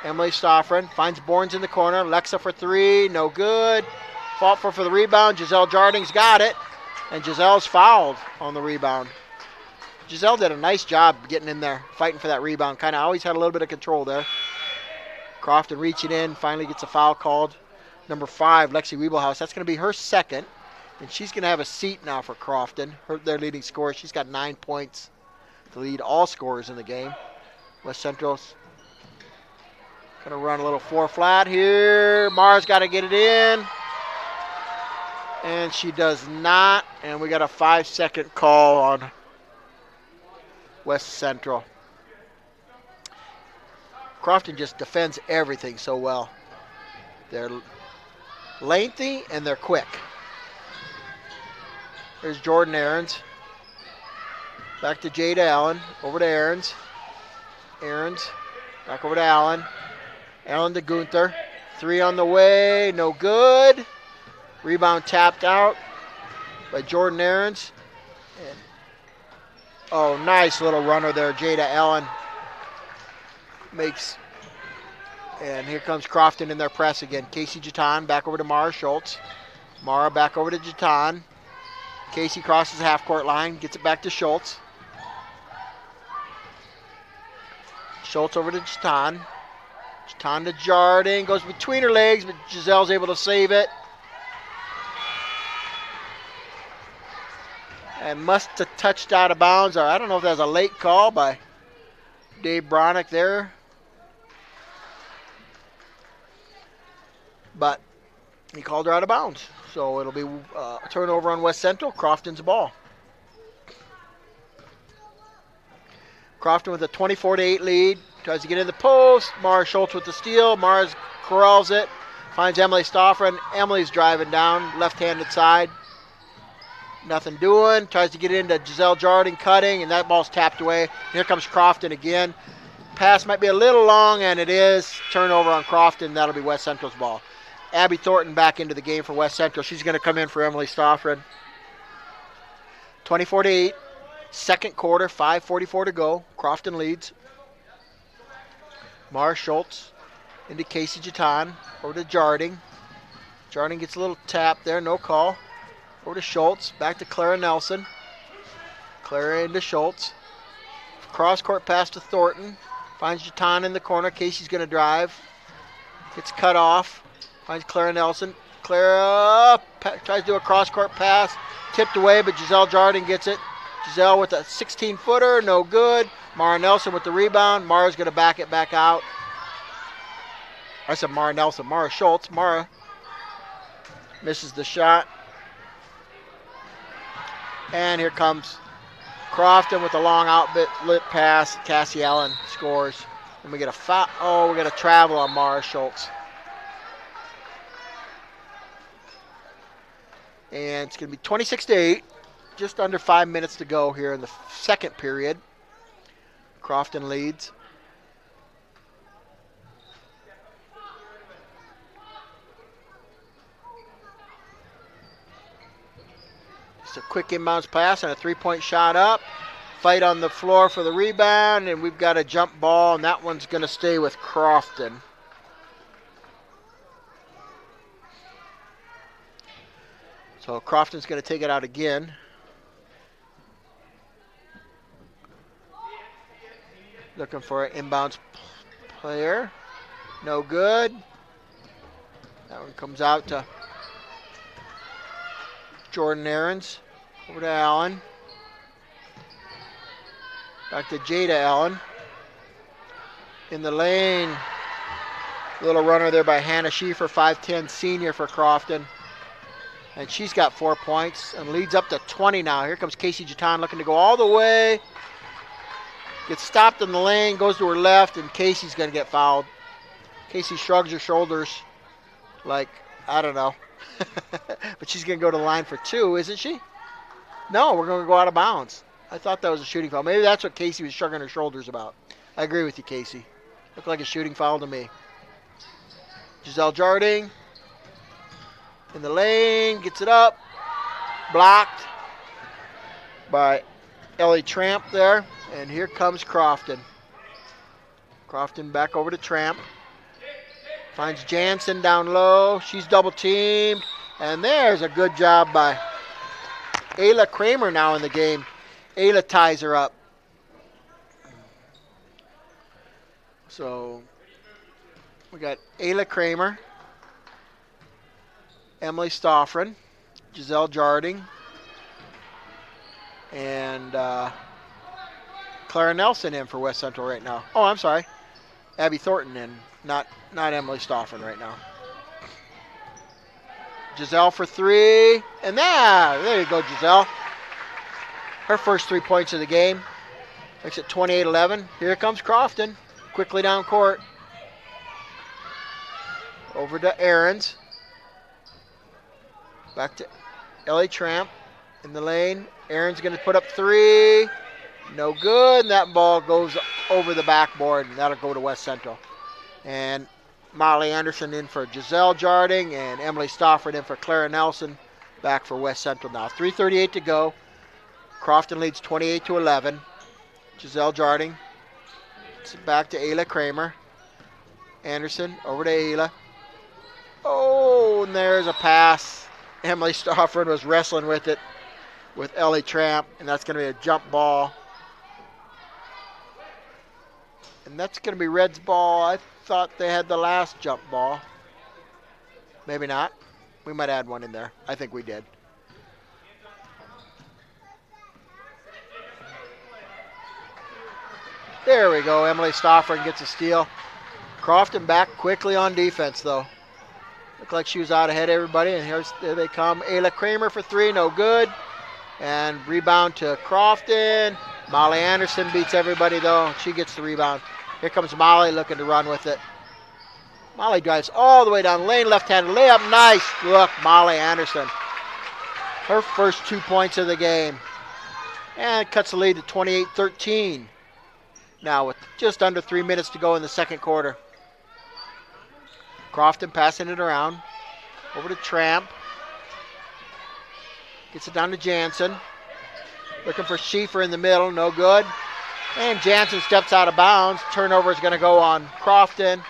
Emily Stoffren finds Bournes in the corner. Lexa for 3, no good. Fought for the rebound. Giselle Jarding's got it. And Giselle's fouled on the rebound. Giselle did a nice job getting in there, fighting for that rebound. Kind of always had a little bit of control there. Crofton reaching in, finally gets a foul called. Number 5, Lexi Wiebelhaus. That's going to be her second. And she's going to have a seat now for Crofton, their leading scorer. She's got 9 points to lead all scorers in the game. West Central's going to run a little 4 flat here. Mara's got to get it in. And she does not. And we got a 5-second call on West Central. Crofton just defends everything so well. They're lengthy and they're quick. There's Jordan Ahrens. Back to Jada Allen. Over to Ahrens. Ahrens. Back over to Allen. Allen to Gunther. 3 on the way. No good. Rebound tapped out by Jordan Ahrens. And, oh, nice little runner there. Jada Allen makes. And here comes Crofton in their press again. Casey Jatan back over to Mara Schultz. Mara back over to Jatan. Casey crosses the half-court line, gets it back to Schultz. Schultz over to Jatan. Jatan to Jarding, goes between her legs, but Giselle's able to save it. And must have touched out of bounds, or I don't know if that was a late call by Dave Bronick there. But he called her out of bounds. So it'll be a turnover on West Central. Crofton's ball. Crofton with a 24-8 lead. Tries to get in the post. Mara Schultz with the steal. Mara corrals it. Finds Emily Stoffren. Emily's driving down. Left-handed side. Nothing doing. Tries to get into Giselle Jarding, cutting, and that ball's tapped away. Here comes Crofton again. Pass might be a little long, and it is. Turnover on Crofton. That'll be West Central's ball. Abby Thornton back into the game for West Central. She's going to come in for Emily Stoffren. 24-8. Second quarter, 5:44 to go. Crofton leads. Mara Schultz into Casey Jatan. Over to Jarding. Jarding gets a little tap there. No call. Over to Schultz. Back to Clara Nelson. Clara into Schultz. Cross-court pass to Thornton. Finds Jatan in the corner. Casey's going to drive. Gets cut off. Finds Clara Nelson. Clara tries to do a cross-court pass. Tipped away, but Giselle Jarding gets it. Giselle with a 16-footer. No good. Mara Nelson with the rebound. Mara's going to back it back out. I said Mara Nelson. Mara Schultz. Mara misses the shot. And here comes Crofton with a long outlet pass. Cassie Allen scores. And we get a foul. Oh, we got a travel on Mara Schultz. And it's going to be 26-8. Just under 5 minutes to go here in the second period. Crofton leads. Just a quick inbounds pass and a three-point shot up. Fight on the floor for the rebound, and we've got a jump ball, and that one's going to stay with Crofton. So Crofton's going to take it out again. Looking for an inbounds player. No good. That one comes out to Jordan Aarons. Over to Allen. Back to Jada Allen. In the lane. Little runner there by Hannah Schiefer, 5'10", senior for Crofton. And she's got 4 points and leads up to 20 now. Here comes Casey Jatan looking to go all the way. Gets stopped in the lane, goes to her left, and Casey's going to get fouled. Casey shrugs her shoulders like, I don't know. But she's going to go to the line for 2, isn't she? No, we're going to go out of bounds. I thought that was a shooting foul. Maybe that's what Casey was shrugging her shoulders about. I agree with you, Casey. Looked like a shooting foul to me. Giselle Jarding. In the lane, gets it up. Blocked by Ellie Tramp there. And here comes Crofton. Crofton back over to Tramp. Finds Jansen down low. She's double teamed. And there's a good job by Ayla Kramer now in the game. Ayla ties her up. So we got Ayla Kramer, Emily Stoffren, Giselle Jarding, and Clara Nelson in for West Central right now. Oh, I'm sorry. Abby Thornton in, not Emily Stoffren right now. Giselle for 3. And there you go, Giselle. Her first 3 points of the game. Makes it 28-11. Here comes Crofton. Quickly down court. Over to Aarons. Back to Ellie Tramp in the lane. Aaron's going to put up 3. No good. And that ball goes over the backboard, and that'll go to West Central. And Molly Anderson in for Giselle Jarding, and Emily Stofford in for Clara Nelson. Back for West Central now. 3:38 to go. Crofton leads 28-11. Giselle Jarding. It's back to Ayla Kramer. Anderson over to Ayla. Oh, and there's a pass. Emily Stofford was wrestling with it with Ellie Tramp, and that's going to be a jump ball. And that's going to be Red's ball. I thought they had the last jump ball. Maybe not. We might add one in there. I think we did. There we go. Emily Stofford gets a steal. Crofton back quickly on defense, though. Looked like she was out ahead of everybody, and here they come. Ayla Kramer for 3, no good. And rebound to Crofton. Molly Anderson beats everybody, though. She gets the rebound. Here comes Molly looking to run with it. Molly drives all the way down the lane, left-handed layup. Nice look, Molly Anderson. her first 2 points of the game. And cuts the lead to 28-13. Now with just under 3 minutes to go in the second quarter. Crofton passing it around. Over to Tramp. Gets it down to Jansen. Looking for Schieffer in the middle. No good. And Jansen steps out of bounds. Turnover is going to go on Crofton.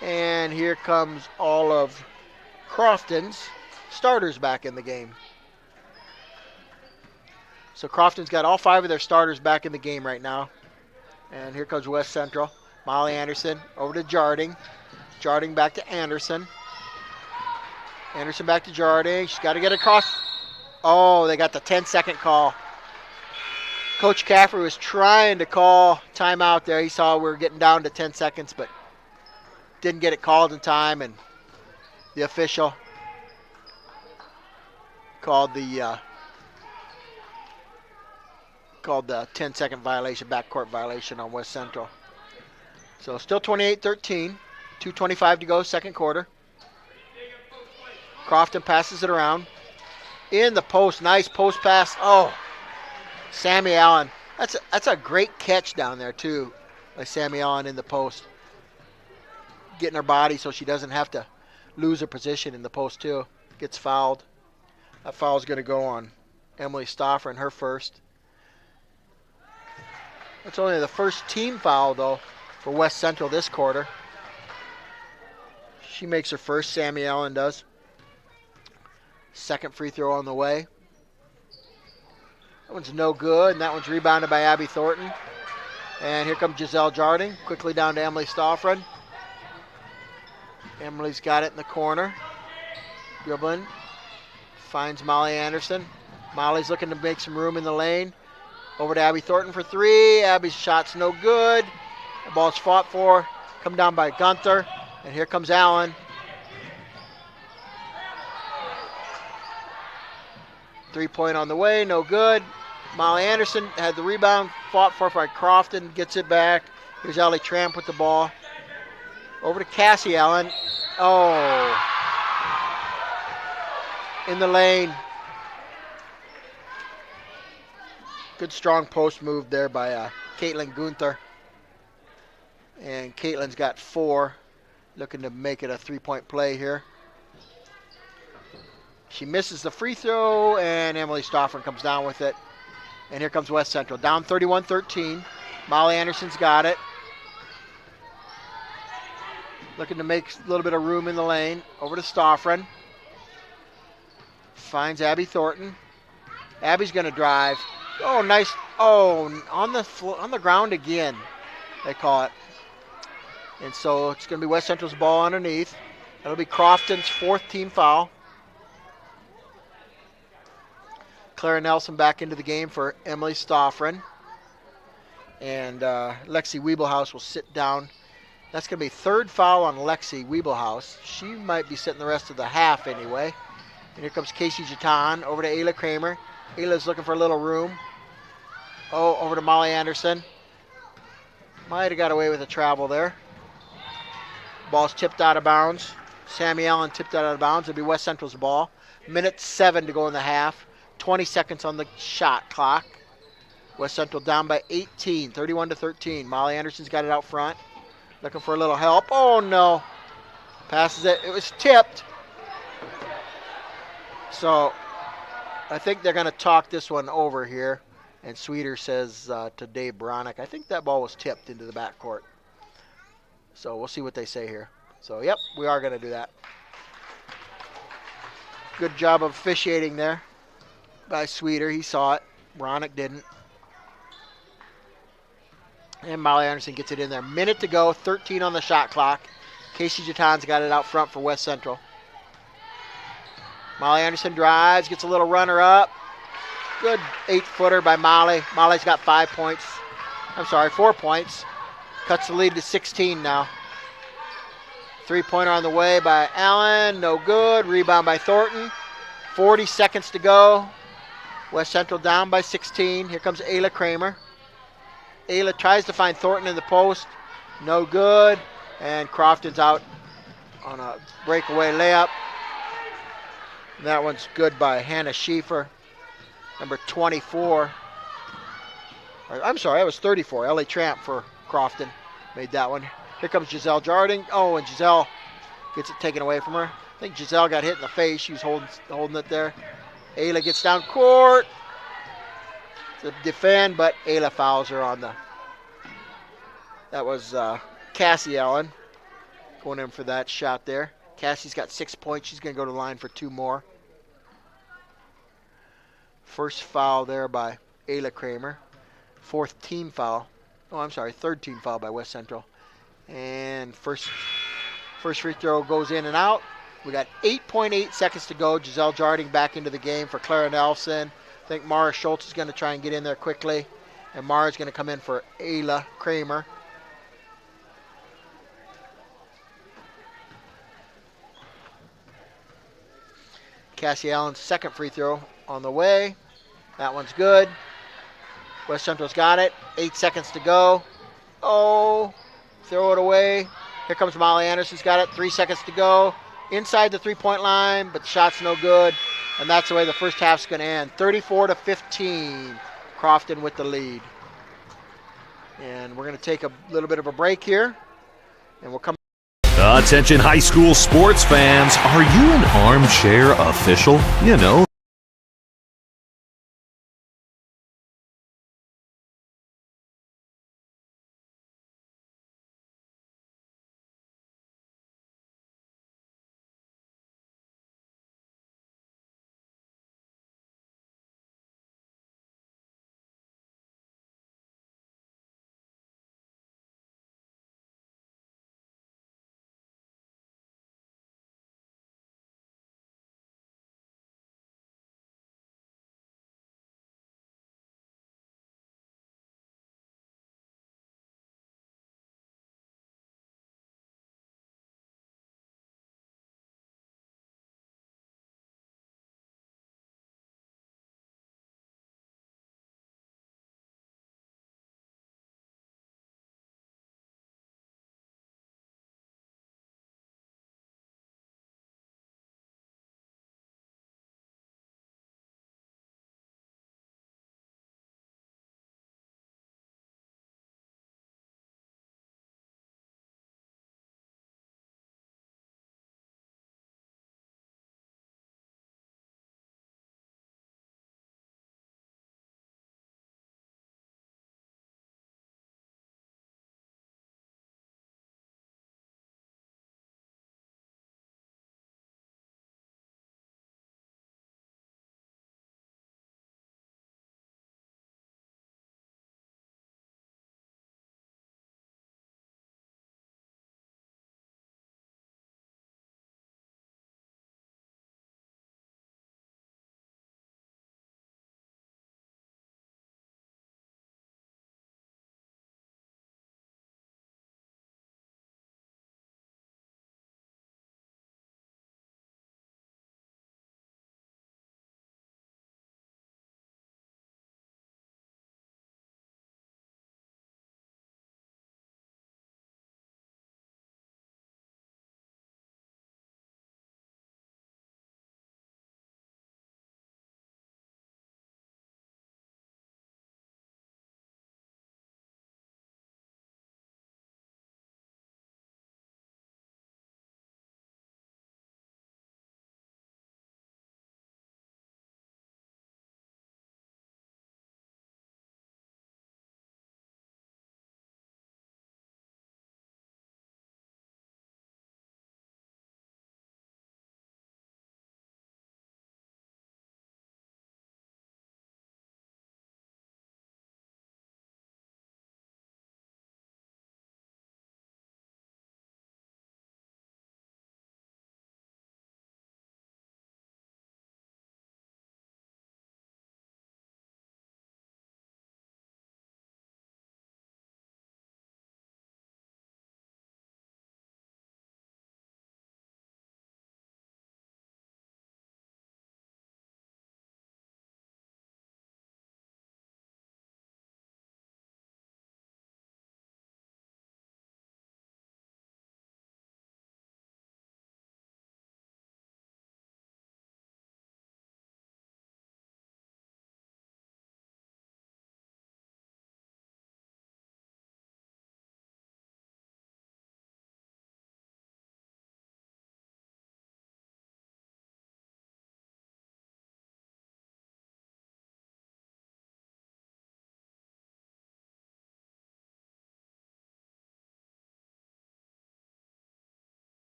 And here comes all of Crofton's starters back in the game. So Crofton's got all 5 of their starters back in the game right now. And here comes West Central. Molly Anderson over to Jarding. Jarding back to Anderson. Anderson back to Jarding. She's got to get across. Oh, they got the 10-second call. Coach Caffrey was trying to call timeout there. He saw we were getting down to 10 seconds, but didn't get it called in time, and the official called the 10-second violation, backcourt violation on West Central. So still 28-13, 2:25 to go, second quarter. Crofton passes it around. In the post, nice post pass. Oh, Sammy Allen. That's a great catch down there too, by Sammy Allen in the post. Getting her body so she doesn't have to lose her position in the post too. Gets fouled. That foul is going to go on Emily Stauffer and her first. That's only the first team foul, though, for West Central this quarter. She makes her first, Sammy Allen does. Second free throw on the way. That one's no good, and that one's rebounded by Abby Thornton. And here comes Giselle Jarding, quickly down to Emily Stauffer. Emily's got it in the corner. Dribbling. Finds Molly Anderson. Molly's looking to make some room in the lane. Over to Abby Thornton for 3. Abby's shot's no good. The ball's fought for. Come down by Gunther. And here comes Allen. 3-point on the way, no good. Molly Anderson had the rebound, fought for by Crofton, gets it back. Here's Allie Tramp with the ball. Over to Cassie Allen. Oh. In the lane. Good strong post move there by Caitlin Gunther. And Caitlin's got 4. Looking to make it a 3-point play here. She misses the free throw, and Emily Stauffer comes down with it. And here comes West Central. Down 31-13. Molly Anderson's got it. Looking to make a little bit of room in the lane. Over to Stauffer. Finds Abby Thornton. Abby's going to drive. Oh, nice. Oh, on the ground again, they call it. And so it's going to be West Central's ball underneath. That'll be Crofton's 4th team foul. Clara Nelson back into the game for Emily Stauffer. And Lexi Wiebelhaus will sit down. That's going to be 3rd foul on Lexi Wiebelhaus. She might be sitting the rest of the half anyway. And here comes Casey Jatan over to Ayla Kramer. Ayla's looking for a little room. Oh, over to Molly Anderson. Might have got away with a travel there. Ball's tipped out of bounds. Sammy Allen tipped out of bounds. It'll be West Central's ball. 1:07 to go in the half. 20 seconds on the shot clock. West Central down by 18, 31-13. Molly Anderson's got it out front. Looking for a little help. Oh, no. Passes it. It was tipped. So I think they're going to talk this one over here. And Sweeter says to Dave Bronick, I think that ball was tipped into the backcourt. So we'll see what they say here. So, yep, we are going to do that. Good job of officiating there by Sweeter. He saw it. Bronick didn't. And Molly Anderson gets it in there. Minute to go, 13 on the shot clock. Casey Jatan's got it out front for West Central. Molly Anderson drives, gets a little runner up. Good 8-footer by Molly. Molly's got 4 points. Cuts the lead to 16 now. 3-pointer on the way by Allen. No good. Rebound by Thornton. 40 seconds to go. West Central down by 16. Here comes Ayla Kramer. Ayla tries to find Thornton in the post. No good. And Crofton's out on a breakaway layup. And that one's good by Hannah Schiefer, number 24. I'm sorry, that was 34. Ellie Tramp for Crofton made that one. Here comes Giselle Jarding. Oh, and Giselle gets it taken away from her. I think Giselle got hit in the face. She was holding it there. Ayla gets down court to defend, but Ayla fouls her on the. That was Cassie Allen going in for that shot there. Cassie's got 6 points. She's going to go to the line for 2 more. First foul there by Ayla Kramer. Fourth team foul. Oh, I'm sorry, third team foul by West Central. And first free throw goes in and out. We got 8.8 seconds to go. Giselle Jarding back into the game for Clara Nelson. I think Mara Schultz is going to try and get in there quickly. And Mara's going to come in for Ayla Kramer. Cassie Allen's second free throw on the way. That one's good. West Central's got it. 8 seconds to go. Oh, throw it away. Here comes Molly Anderson's got it. 3 seconds to go. Inside the three-point line, but the shot's no good. And that's the way the first half's going to end. 34-15. Crofton with the lead. And we're going to take a little bit of a break here. And we'll come. Attention high school sports fans, are you an armchair official? You know,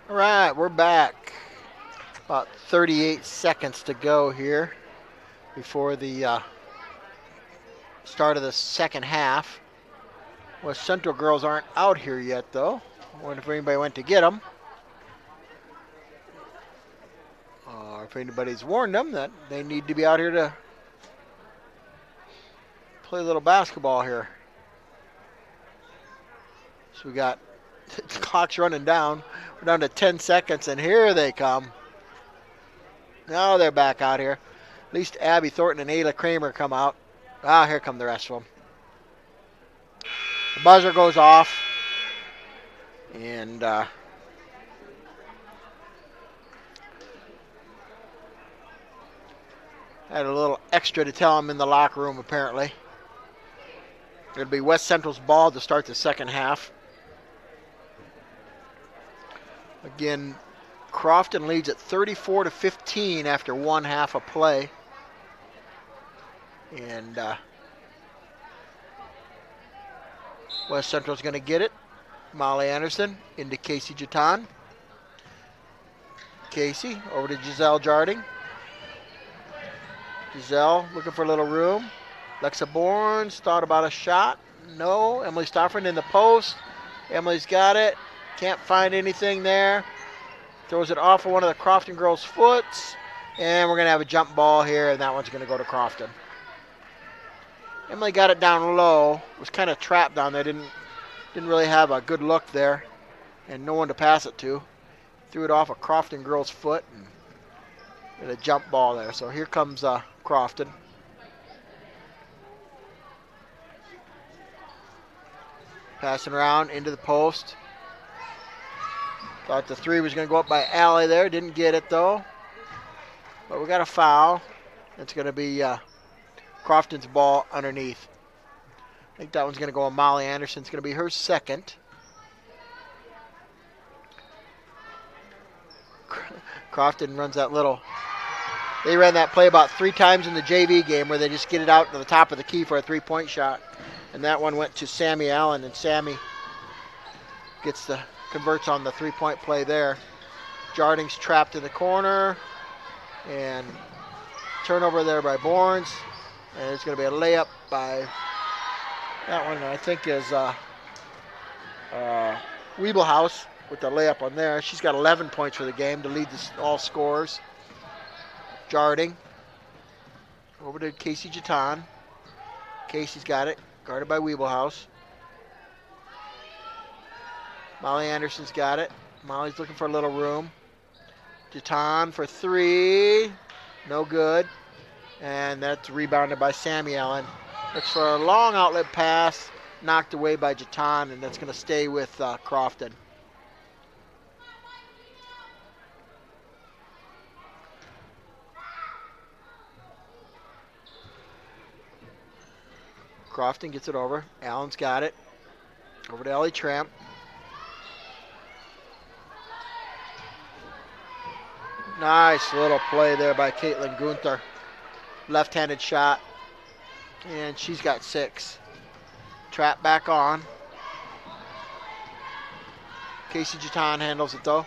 All right, we're back. About 38 seconds to go here before the start of the second half. West Central girls aren't out here yet, though. I wonder if anybody went to get them. Or if anybody's warned them that they need to be out here to play a little basketball here. So we got the clock's running down. We're down to 10 seconds, and here they come. Now they're back out here. At least Abby Thornton and Ayla Kramer come out. Ah, here come the rest of them. The buzzer goes off, and had a little extra to tell them in the locker room, apparently. It'll be West Central's ball to start the second half. Again, Crofton leads at 34-15 after one half of play. And West Central's going to get it. Molly Anderson into Casey Jatan. Casey over to Giselle Jarding. Giselle looking for a little room. Lexa Bournes thought about a shot. No. Emily Stofford in the post. Emily's got it. Can't find anything there. Throws it off of one of the Crofton girls' foots. And we're going to have a jump ball here, and that one's going to go to Crofton. Emily got it down low. Was kind of trapped down there. Didn't really have a good look there. And no one to pass it to. Threw it off a Crofton girl's foot. And a jump ball there. So here comes Crofton. Passing around into the post. Thought the three was going to go up by Allie there. Didn't get it, though. But we got a foul. It's going to be Crofton's ball underneath. I think that one's going to go on Molly Anderson. It's going to be her second. Crofton runs that little. They ran that play about 3 times in the JV game where they just get it out to the top of the key for a three-point shot. And that one went to Sammy Allen, and Sammy converts on the three-point play there. Jarding's trapped in the corner, and turnover there by Bournes. And it's going to be a layup by, that one I think is Weeblehouse with the layup on there. She's got 11 points for the game to lead all scorers. Jarding over to Casey Jatan. Casey's got it, guarded by Weeblehouse. Molly Anderson's got it. Molly's looking for a little room. Jatan for 3. No good. And that's rebounded by Sammy Allen. Looks for a long outlet pass. Knocked away by Jatan, and that's going to stay with Crofton. Crofton gets it over. Allen's got it. Over to Ellie Tramp. Nice little play there by Caitlin Gunther. Left-handed shot. And she's got 6. Trap back on. Casey Jatan handles it though.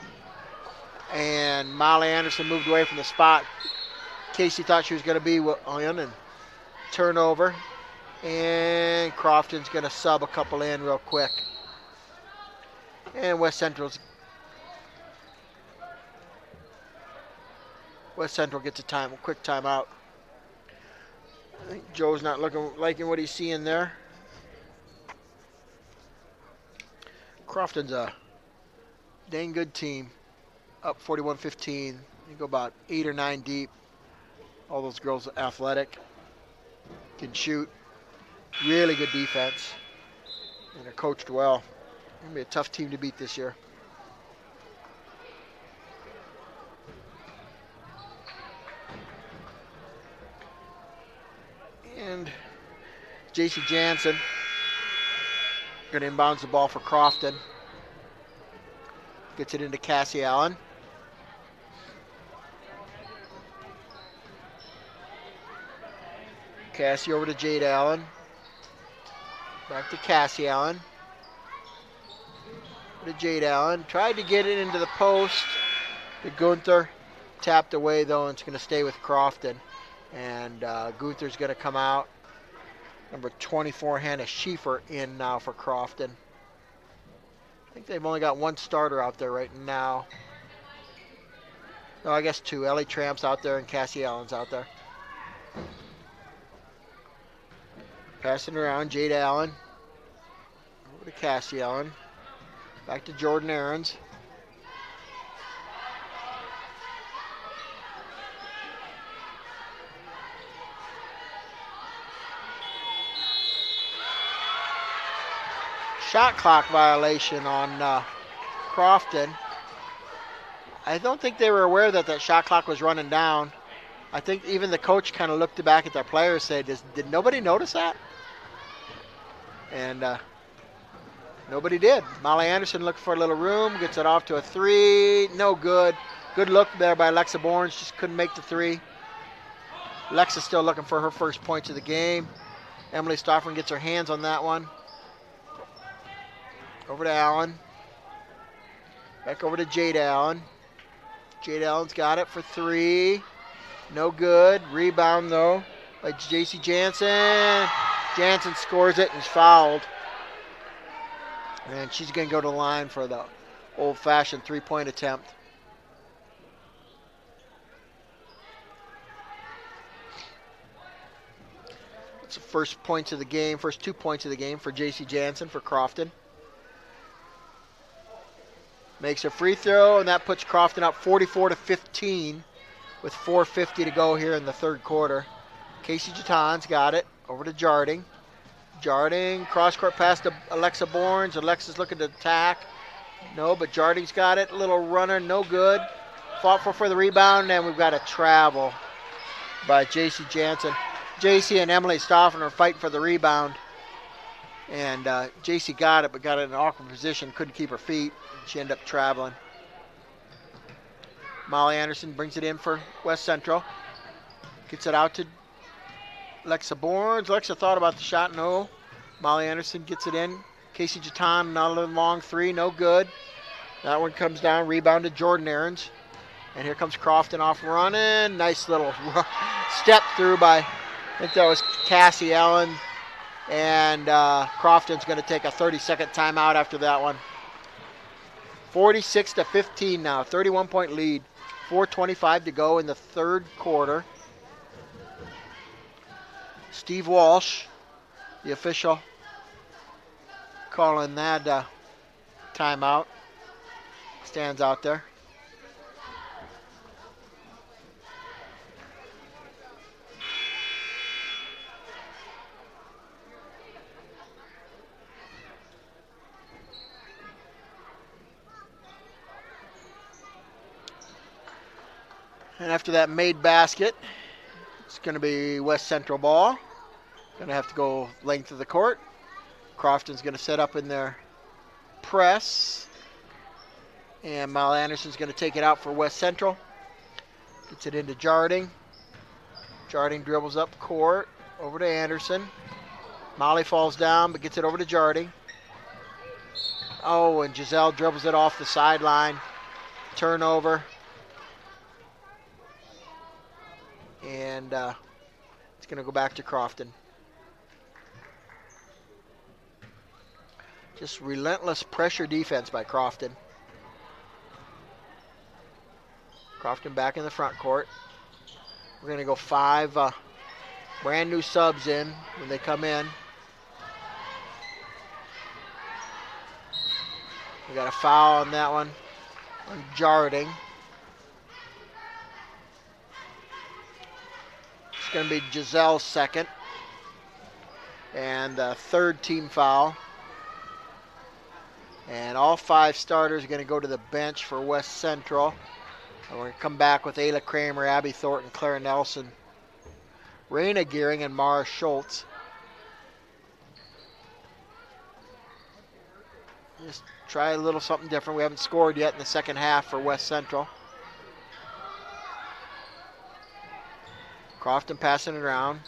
And Molly Anderson moved away from the spot. Casey thought she was going to be on, and turnover. And Crofton's going to sub a couple in real quick. And West Central gets a quick timeout. I think Joe's not liking what he's seeing there. Crofton's a dang good team. Up 41-15. You go about 8 or 9 deep. All those girls are athletic. Can shoot. Really good defense. And are coached well. It's going to be a tough team to beat this year. And J.C. Jansen going to inbounds the ball for Crofton. Gets it into Cassie Allen. Cassie over to Jade Allen. Back to Cassie Allen. To Jade Allen. Tried to get it into the post. To Gunther. Tapped away, though, and it's going to stay with Crofton. And Gunther's going to come out. Number 24, Hannah Schieffer, in now for Crofton. I think they've only got one starter out there right now. No, I guess two. Ellie Tramp's out there and Cassie Allen's out there. Passing around, Jade Allen. Over to Cassie Allen. Back to Jordan Aarons. Shot clock violation on Crofton. I don't think they were aware that shot clock was running down. I think even the coach kind of looked back at their players and said, did nobody notice that? And nobody did. Molly Anderson looking for a little room, gets it off to a three. No good. Good look there by Alexa Bournes, just couldn't make the three. Alexa's still looking for her first points of the game. Emily Stoffman gets her hands on that one. Over to Allen. Back over to Jade Allen. Jade Allen's got it for three. No good. Rebound, though, by J.C. Jansen. Jansen scores it and is fouled. And she's going to go to the line for the old-fashioned three-point attempt. It's the first 2 points of the game for J.C. Jansen for Crofton. Makes a free throw, and that puts Crofton up 44-15 with 4:50 to go here in the third quarter. Casey Jatan's got it. Over to Jarding. Jarding, cross-court pass to Alexa Bournes. Alexa's looking to attack. No, but Jarding's got it. Little runner, no good. Fought for the rebound, and we've got a travel by J.C. Jansen. J.C. and Emily Stoffen are fighting for the rebound. And J.C. got it, but got it in an awkward position. Couldn't keep her feet. She ended up traveling. Molly Anderson brings it in for West Central. Gets it out to Alexa Bournes. Alexa thought about the shot. No. Molly Anderson gets it in. Casey Jatan, another long three. No good. That one comes down. Rebound to Jordan Aarons. And here comes Crofton off running. Nice little step through by, I think that was Cassie Allen. And Crofton's going to take a 30-second timeout after that one. 46-15 now. 31-point lead. 4:25 to go in the third quarter. Steve Walsh, the official, calling that timeout. Stands out there. And after that made basket, it's going to be West Central ball. Going to have to go length of the court. Crofton's going to set up in their press. And Molly Anderson's going to take it out for West Central. Gets it into Jarding. Jarding dribbles up court. Over to Anderson. Molly falls down but gets it over to Jarding. Oh, and Giselle dribbles it off the sideline. Turnover. And it's going to go back to Crofton. Just relentless pressure defense by Crofton. Crofton back in the front court. We're going to go 5 brand new subs in when they come in. We got a foul on that one on Jarding. It's going to be Giselle's second. And third team foul. And all 5 starters are going to go to the bench for West Central. And we're going to come back with Ayla Kramer, Abby Thornton, Clara Nelson, Raina Gearing, and Mara Schultz. Just try a little something different. We haven't scored yet in the second half for West Central. Crofton passing it around.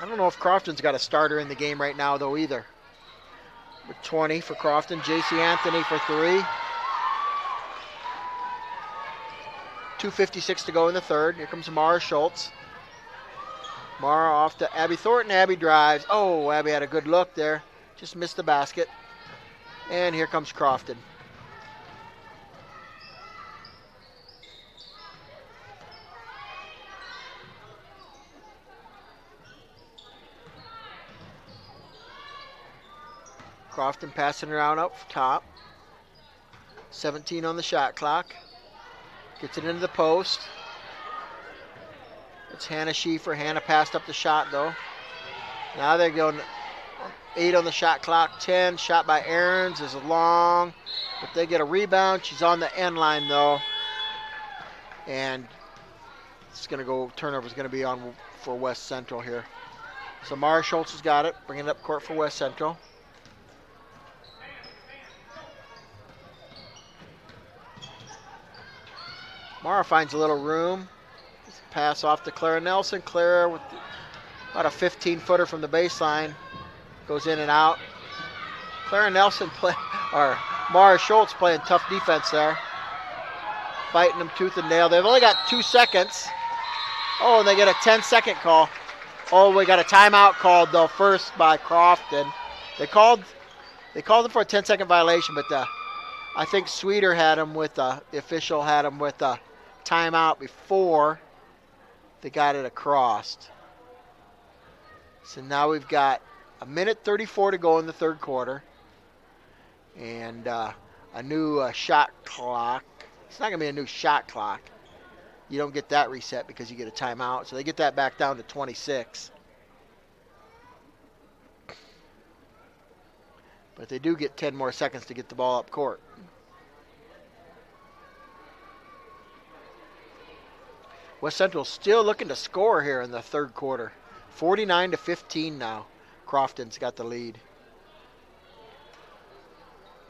I don't know if Crofton's got a starter in the game right now, though, either. with 20 for Crofton. J.C. Anthony for 3. 2:56 to go in the third. Here comes Mara Schultz. Mara off to Abby Thornton. Abby drives. Oh, Abby had a good look there. Just missed the basket. And here comes Crofton. Crofton passing around up top. 17 on the shot clock. Gets it into the post. It's Hannah Schiefer. Hannah passed up the shot though. Now they're going 8 on the shot clock. 10. Shot by Aarons is long. But they get a rebound. She's on the end line though. And it's going to go, turnover's going to be on for West Central here. So Mara Schultz has got it. Bringing it up court for West Central. Mara finds a little room. Pass off to Clara Nelson. Clara with about a 15-footer from the baseline. Goes in and out. Clara Nelson or Mara Schultz playing tough defense there. Fighting them tooth and nail. They've only got 2 seconds. Oh, and they get a 10-second call. Oh, we got a timeout called though first by Crofton. They called them for a 10-second violation, but I think Sweeter had him with the official had him with a timeout before they got it across. So now we've got a minute 34 to go in the third quarter, and a new shot clock. It's not going to be a new shot clock. You don't get that reset because you get a timeout. So they get that back down to 26. But they do get 10 more seconds to get the ball up court. West Central still looking to score here in the third quarter. 49-15 now. Crofton's got the lead.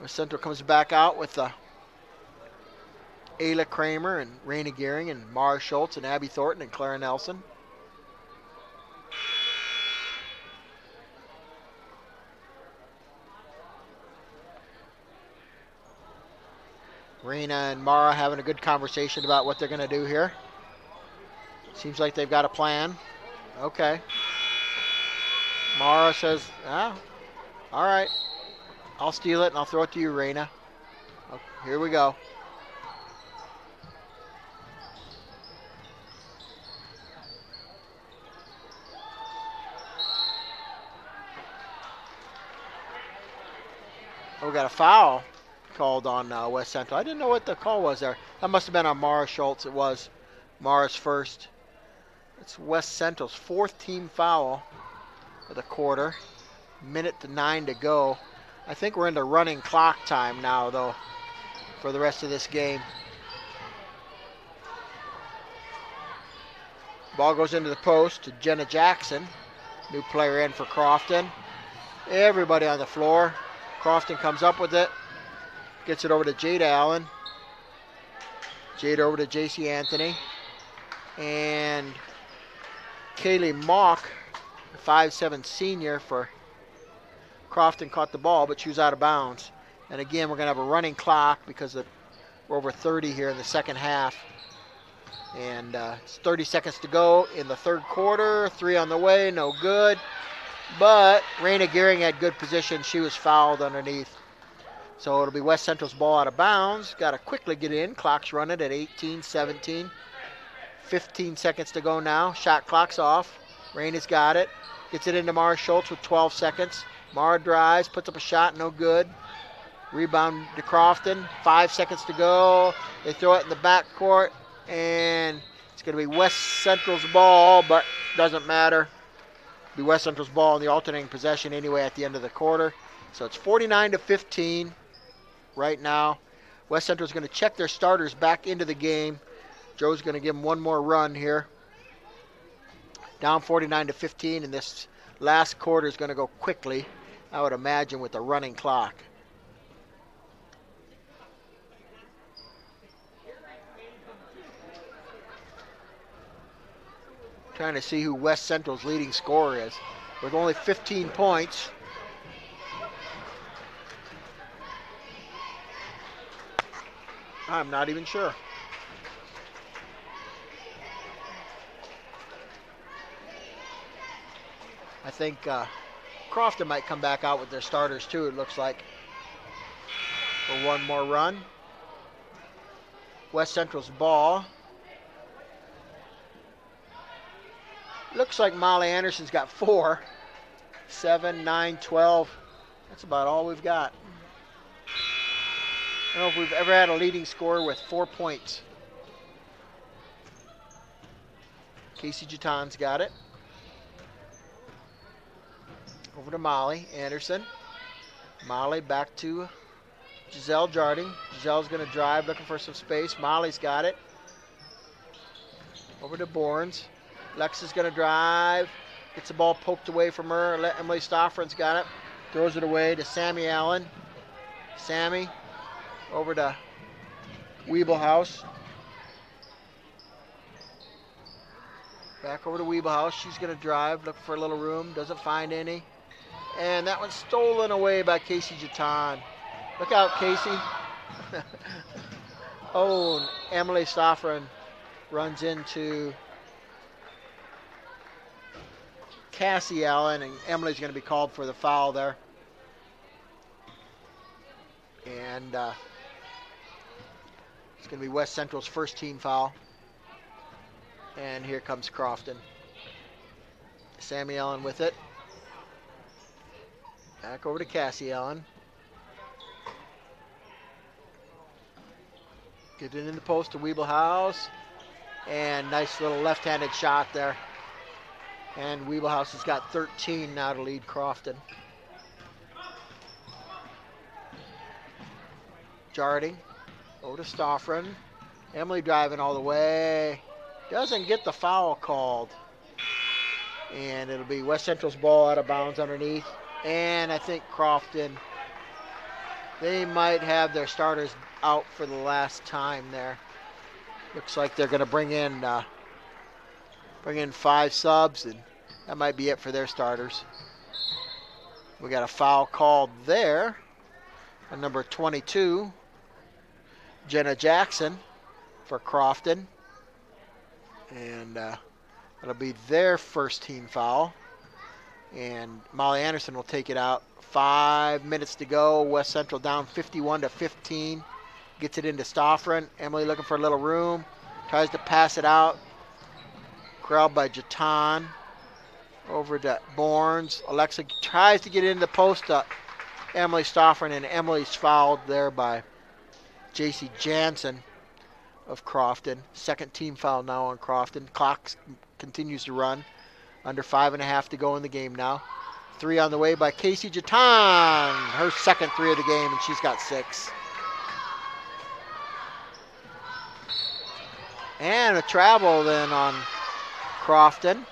West Central comes back out with Ayla Kramer and Raina Gehring and Mara Schultz and Abby Thornton and Clara Nelson. Raina and Mara having a good conversation about what they're going to do here. Seems like they've got a plan. Okay. Mara says, all right. I'll steal it and I'll throw it to you, Raina. Okay, here we go. We got a foul called on West Central. I didn't know what the call was there. That must have been on Mara Schultz. It was Mara's first. It's West Central's 4th team foul of the quarter. Minute to 9 to go. I think we're into running clock time now, though, for the rest of this game. Ball goes into the post to Jenna Jackson. New player in for Crofton. Everybody on the floor. Crofton comes up with it. Gets it over to Jada Allen. Jada over to J.C. Anthony. And Kaylee Mock, 5'7" senior for Crofton, caught the ball, but she was out of bounds. And again, we're going to have a running clock because we're over 30 here in the second half. And it's 30 seconds to go in the third quarter. 3 on the way, no good. But Raina Gehring had good position. She was fouled underneath. So it'll be West Central's ball out of bounds. Got to quickly get in. Clock's running at 18-17. 15 seconds to go now. Shot clock's off. Raina's got it. Gets it into Mara Schultz with 12 seconds. Mara drives, puts up a shot, no good. Rebound to Crofton. 5 seconds to go. They throw it in the backcourt, and it's going to be West Central's ball, but doesn't matter. It'll be West Central's ball in the alternating possession anyway at the end of the quarter. So it's 49-15 right now. West Central's going to check their starters back into the game. Joe's going to give them one more run here. Down 49-15, and this last quarter is going to go quickly, I would imagine, with the running clock. Trying to see who West Central's leading scorer is. With only 15 points, I'm not even sure. I think Crofton might come back out with their starters too, it looks like, for one more run. West Central's ball. Looks like Molly Anderson's got 4. 7, 9, 12. That's about all we've got. I don't know if we've ever had a leading scorer with 4 points. Casey Jaton's got it. Over to Molly Anderson. Molly back to Giselle Jarding. Giselle's going to drive, looking for some space. Molly's got it. Over to Borns. Lex is going to drive. Gets the ball poked away from her. Emily Stoffren's got it. Throws it away to Sammy Allen. Sammy over to Weeblehouse. Back over to Weeblehouse. She's going to drive, looking for a little room. Doesn't find any. And that one's stolen away by Casey Jaton. Look out, Casey. Oh, Emily Stoffren runs into Cassie Allen, and Emily's going to be called for the foul there. And it's going to be West Central's first team foul. And here comes Crofton. Sammy Allen with it. Back over to Cassie Allen. Get it in the post to Weeblehouse. And nice little left-handed shot there. And Weeblehouse has got 13 now to lead Crofton. Jarding over to Stoffren. Emily driving all the way. Doesn't get the foul called. And it'll be West Central's ball out of bounds underneath. And I think Crofton, they might have their starters out for the last time there. Looks like they're going to bring in 5 subs, and that might be it for their starters. We got a foul called there on number 22, Jenna Jackson for Crofton. And it'll be their first team foul. And Molly Anderson will take it out. 5 minutes to go. West Central down 51-15. Gets it into Stoffren. Emily looking for a little room. Tries to pass it out. Corralled by Jaton. Over to Borns. Alexa tries to get into the post to Emily Stoffren, and Emily's fouled there by J.C. Jansen of Crofton. Second team foul now on Crofton. Clock continues to run. Under 5.5 to go in the game now. 3 on the way by Casey Jaton. Her second 3 of the game, and she's got 6. And a travel then on Crofton.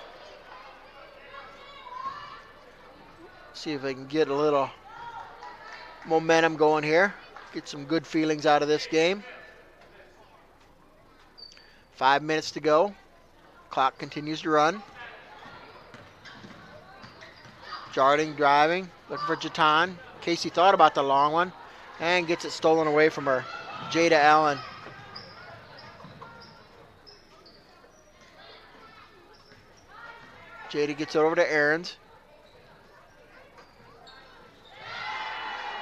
See if I can get a little momentum going here. Get some good feelings out of this game. 5 minutes to go. Clock continues to run. Jarding driving, looking for Jaton. Casey thought about the long one and gets it stolen away from her. Jada Allen. Jada gets it over to Aarons.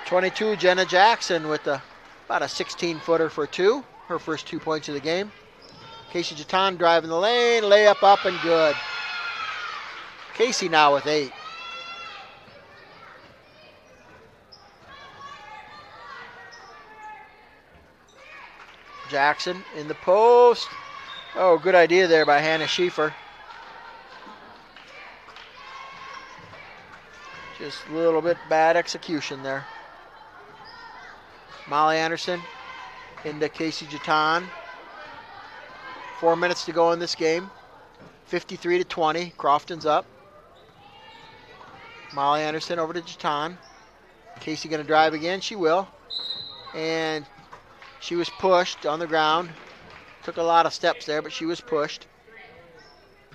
22, Jenna Jackson with about a 16-footer for 2. Her first 2 points of the game. Casey Jaton driving the lane, layup up and good. Casey now with 8. Jackson in the post. Oh, good idea there by Hannah Schieffer. Just a little bit bad execution there. Molly Anderson into Casey Jaton. 4 minutes to go in this game. 53-20. Crofton's up. Molly Anderson over to Jaton. Casey going to drive again. She will. And she was pushed on the ground. Took a lot of steps there, but she was pushed.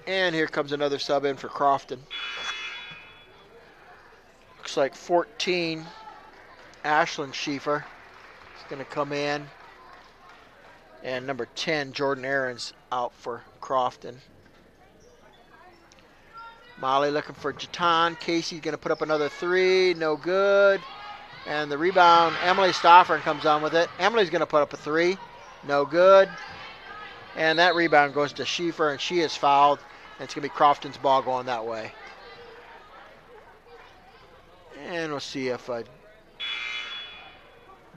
And here comes another sub in for Crofton. Looks like 14, Ashlyn Schieffer is going to come in. And number 10, Jordan Aaron's out for Crofton. Molly looking for Jatan. Casey's going to put up another 3. No good. And the rebound, Emily Stauffer comes on with it. Emily's going to put up a 3. No good. And that rebound goes to Schieffer, and she is fouled. And it's going to be Crofton's ball going that way. And we'll see if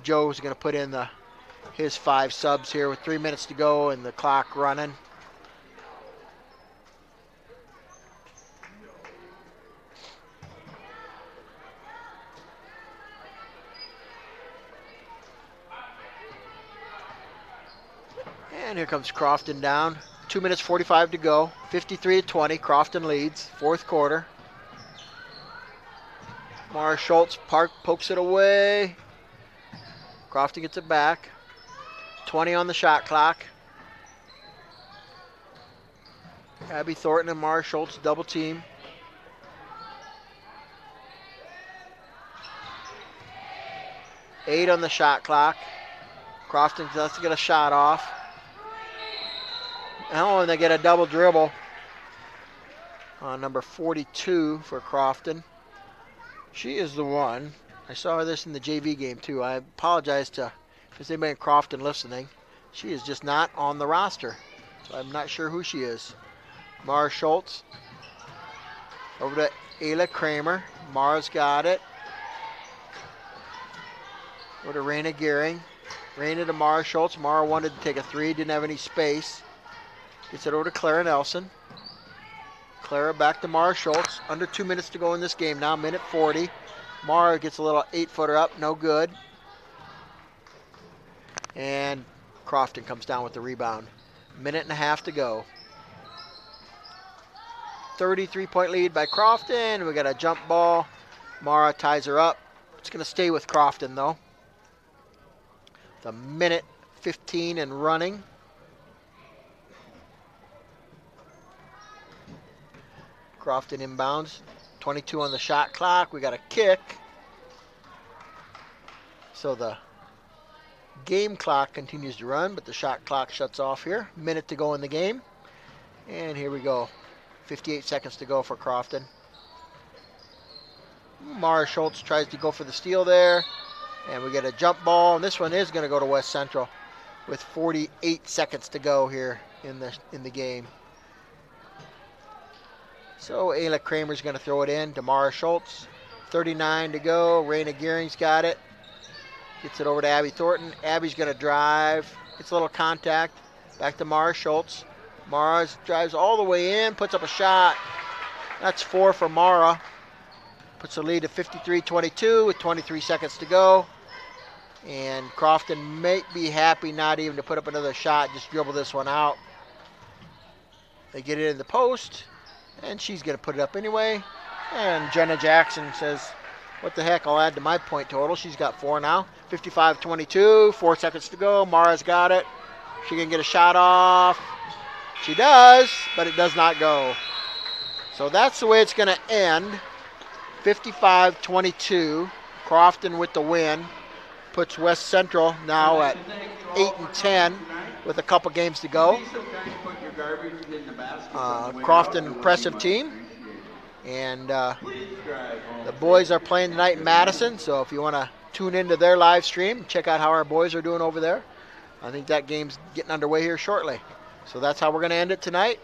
Joe's going to put in his 5 subs here with 3 minutes to go and the clock running. And here comes Crofton down. 2 minutes 45 to go. 53-20. Crofton leads. 4th quarter. Mara Schultz pokes it away. Crofton gets it back. 20 on the shot clock. Abby Thornton and Mara Schultz double team. Eight on the shot clock. Crofton has to get a shot off. Oh, and they get a double dribble on number 42 for Crofton. She is the one. I saw this in the JV game too. I apologize if there's anybody in Crofton listening. She is just not on the roster, so I'm not sure who she is. Mara Schultz over to Ayla Kramer. Mara's got it. Over to Raina Gearing. Raina to Mara Schultz. Mara wanted to take a 3, didn't have any space. Gets it over to Clara Nelson. Clara back to Mara Schultz. Under 2 minutes to go in this game now, minute 40. Mara gets a little 8-footer up, no good. And Crofton comes down with the rebound. Minute and a half to go. 33-point lead by Crofton. We got a jump ball. Mara ties her up. It's going to stay with Crofton though. It's a minute 15 and running. Crofton inbounds. 22 on the shot clock. We got a kick. So the game clock continues to run, but the shot clock shuts off here. Minute to go in the game. And here we go. 58 seconds to go for Crofton. Mara Schultz tries to go for the steal there. And we get a jump ball. And this one is going to go to West Central with 48 seconds to go here in the game. So Ayla Kramer's going to throw it in to Mara Schultz. 39 to go. Raina Gearing's got it. Gets it over to Abby Thornton. Abby's going to drive. Gets a little contact. Back to Mara Schultz. Mara drives all the way in. Puts up a shot. That's 4 for Mara. Puts the lead to 53-22 with 23 seconds to go. And Crofton may be happy not even to put up another shot. Just dribble this one out. They get it in the post. And she's going to put it up anyway. And Jenna Jackson says, what the heck, I'll add to my point total. She's got 4 now. 55-22, 4 seconds to go. Mara's got it. She can get a shot off. She does, but it does not go. So that's the way it's going to end. 55-22. Crofton with the win. Puts West Central now at 8-10 with a couple games to go. Crofton impressive team. And the boys are playing tonight in Madison, so if you want to tune into their live stream, check out how our boys are doing over there. I think that game's getting underway here shortly. So that's how we're going to end it tonight.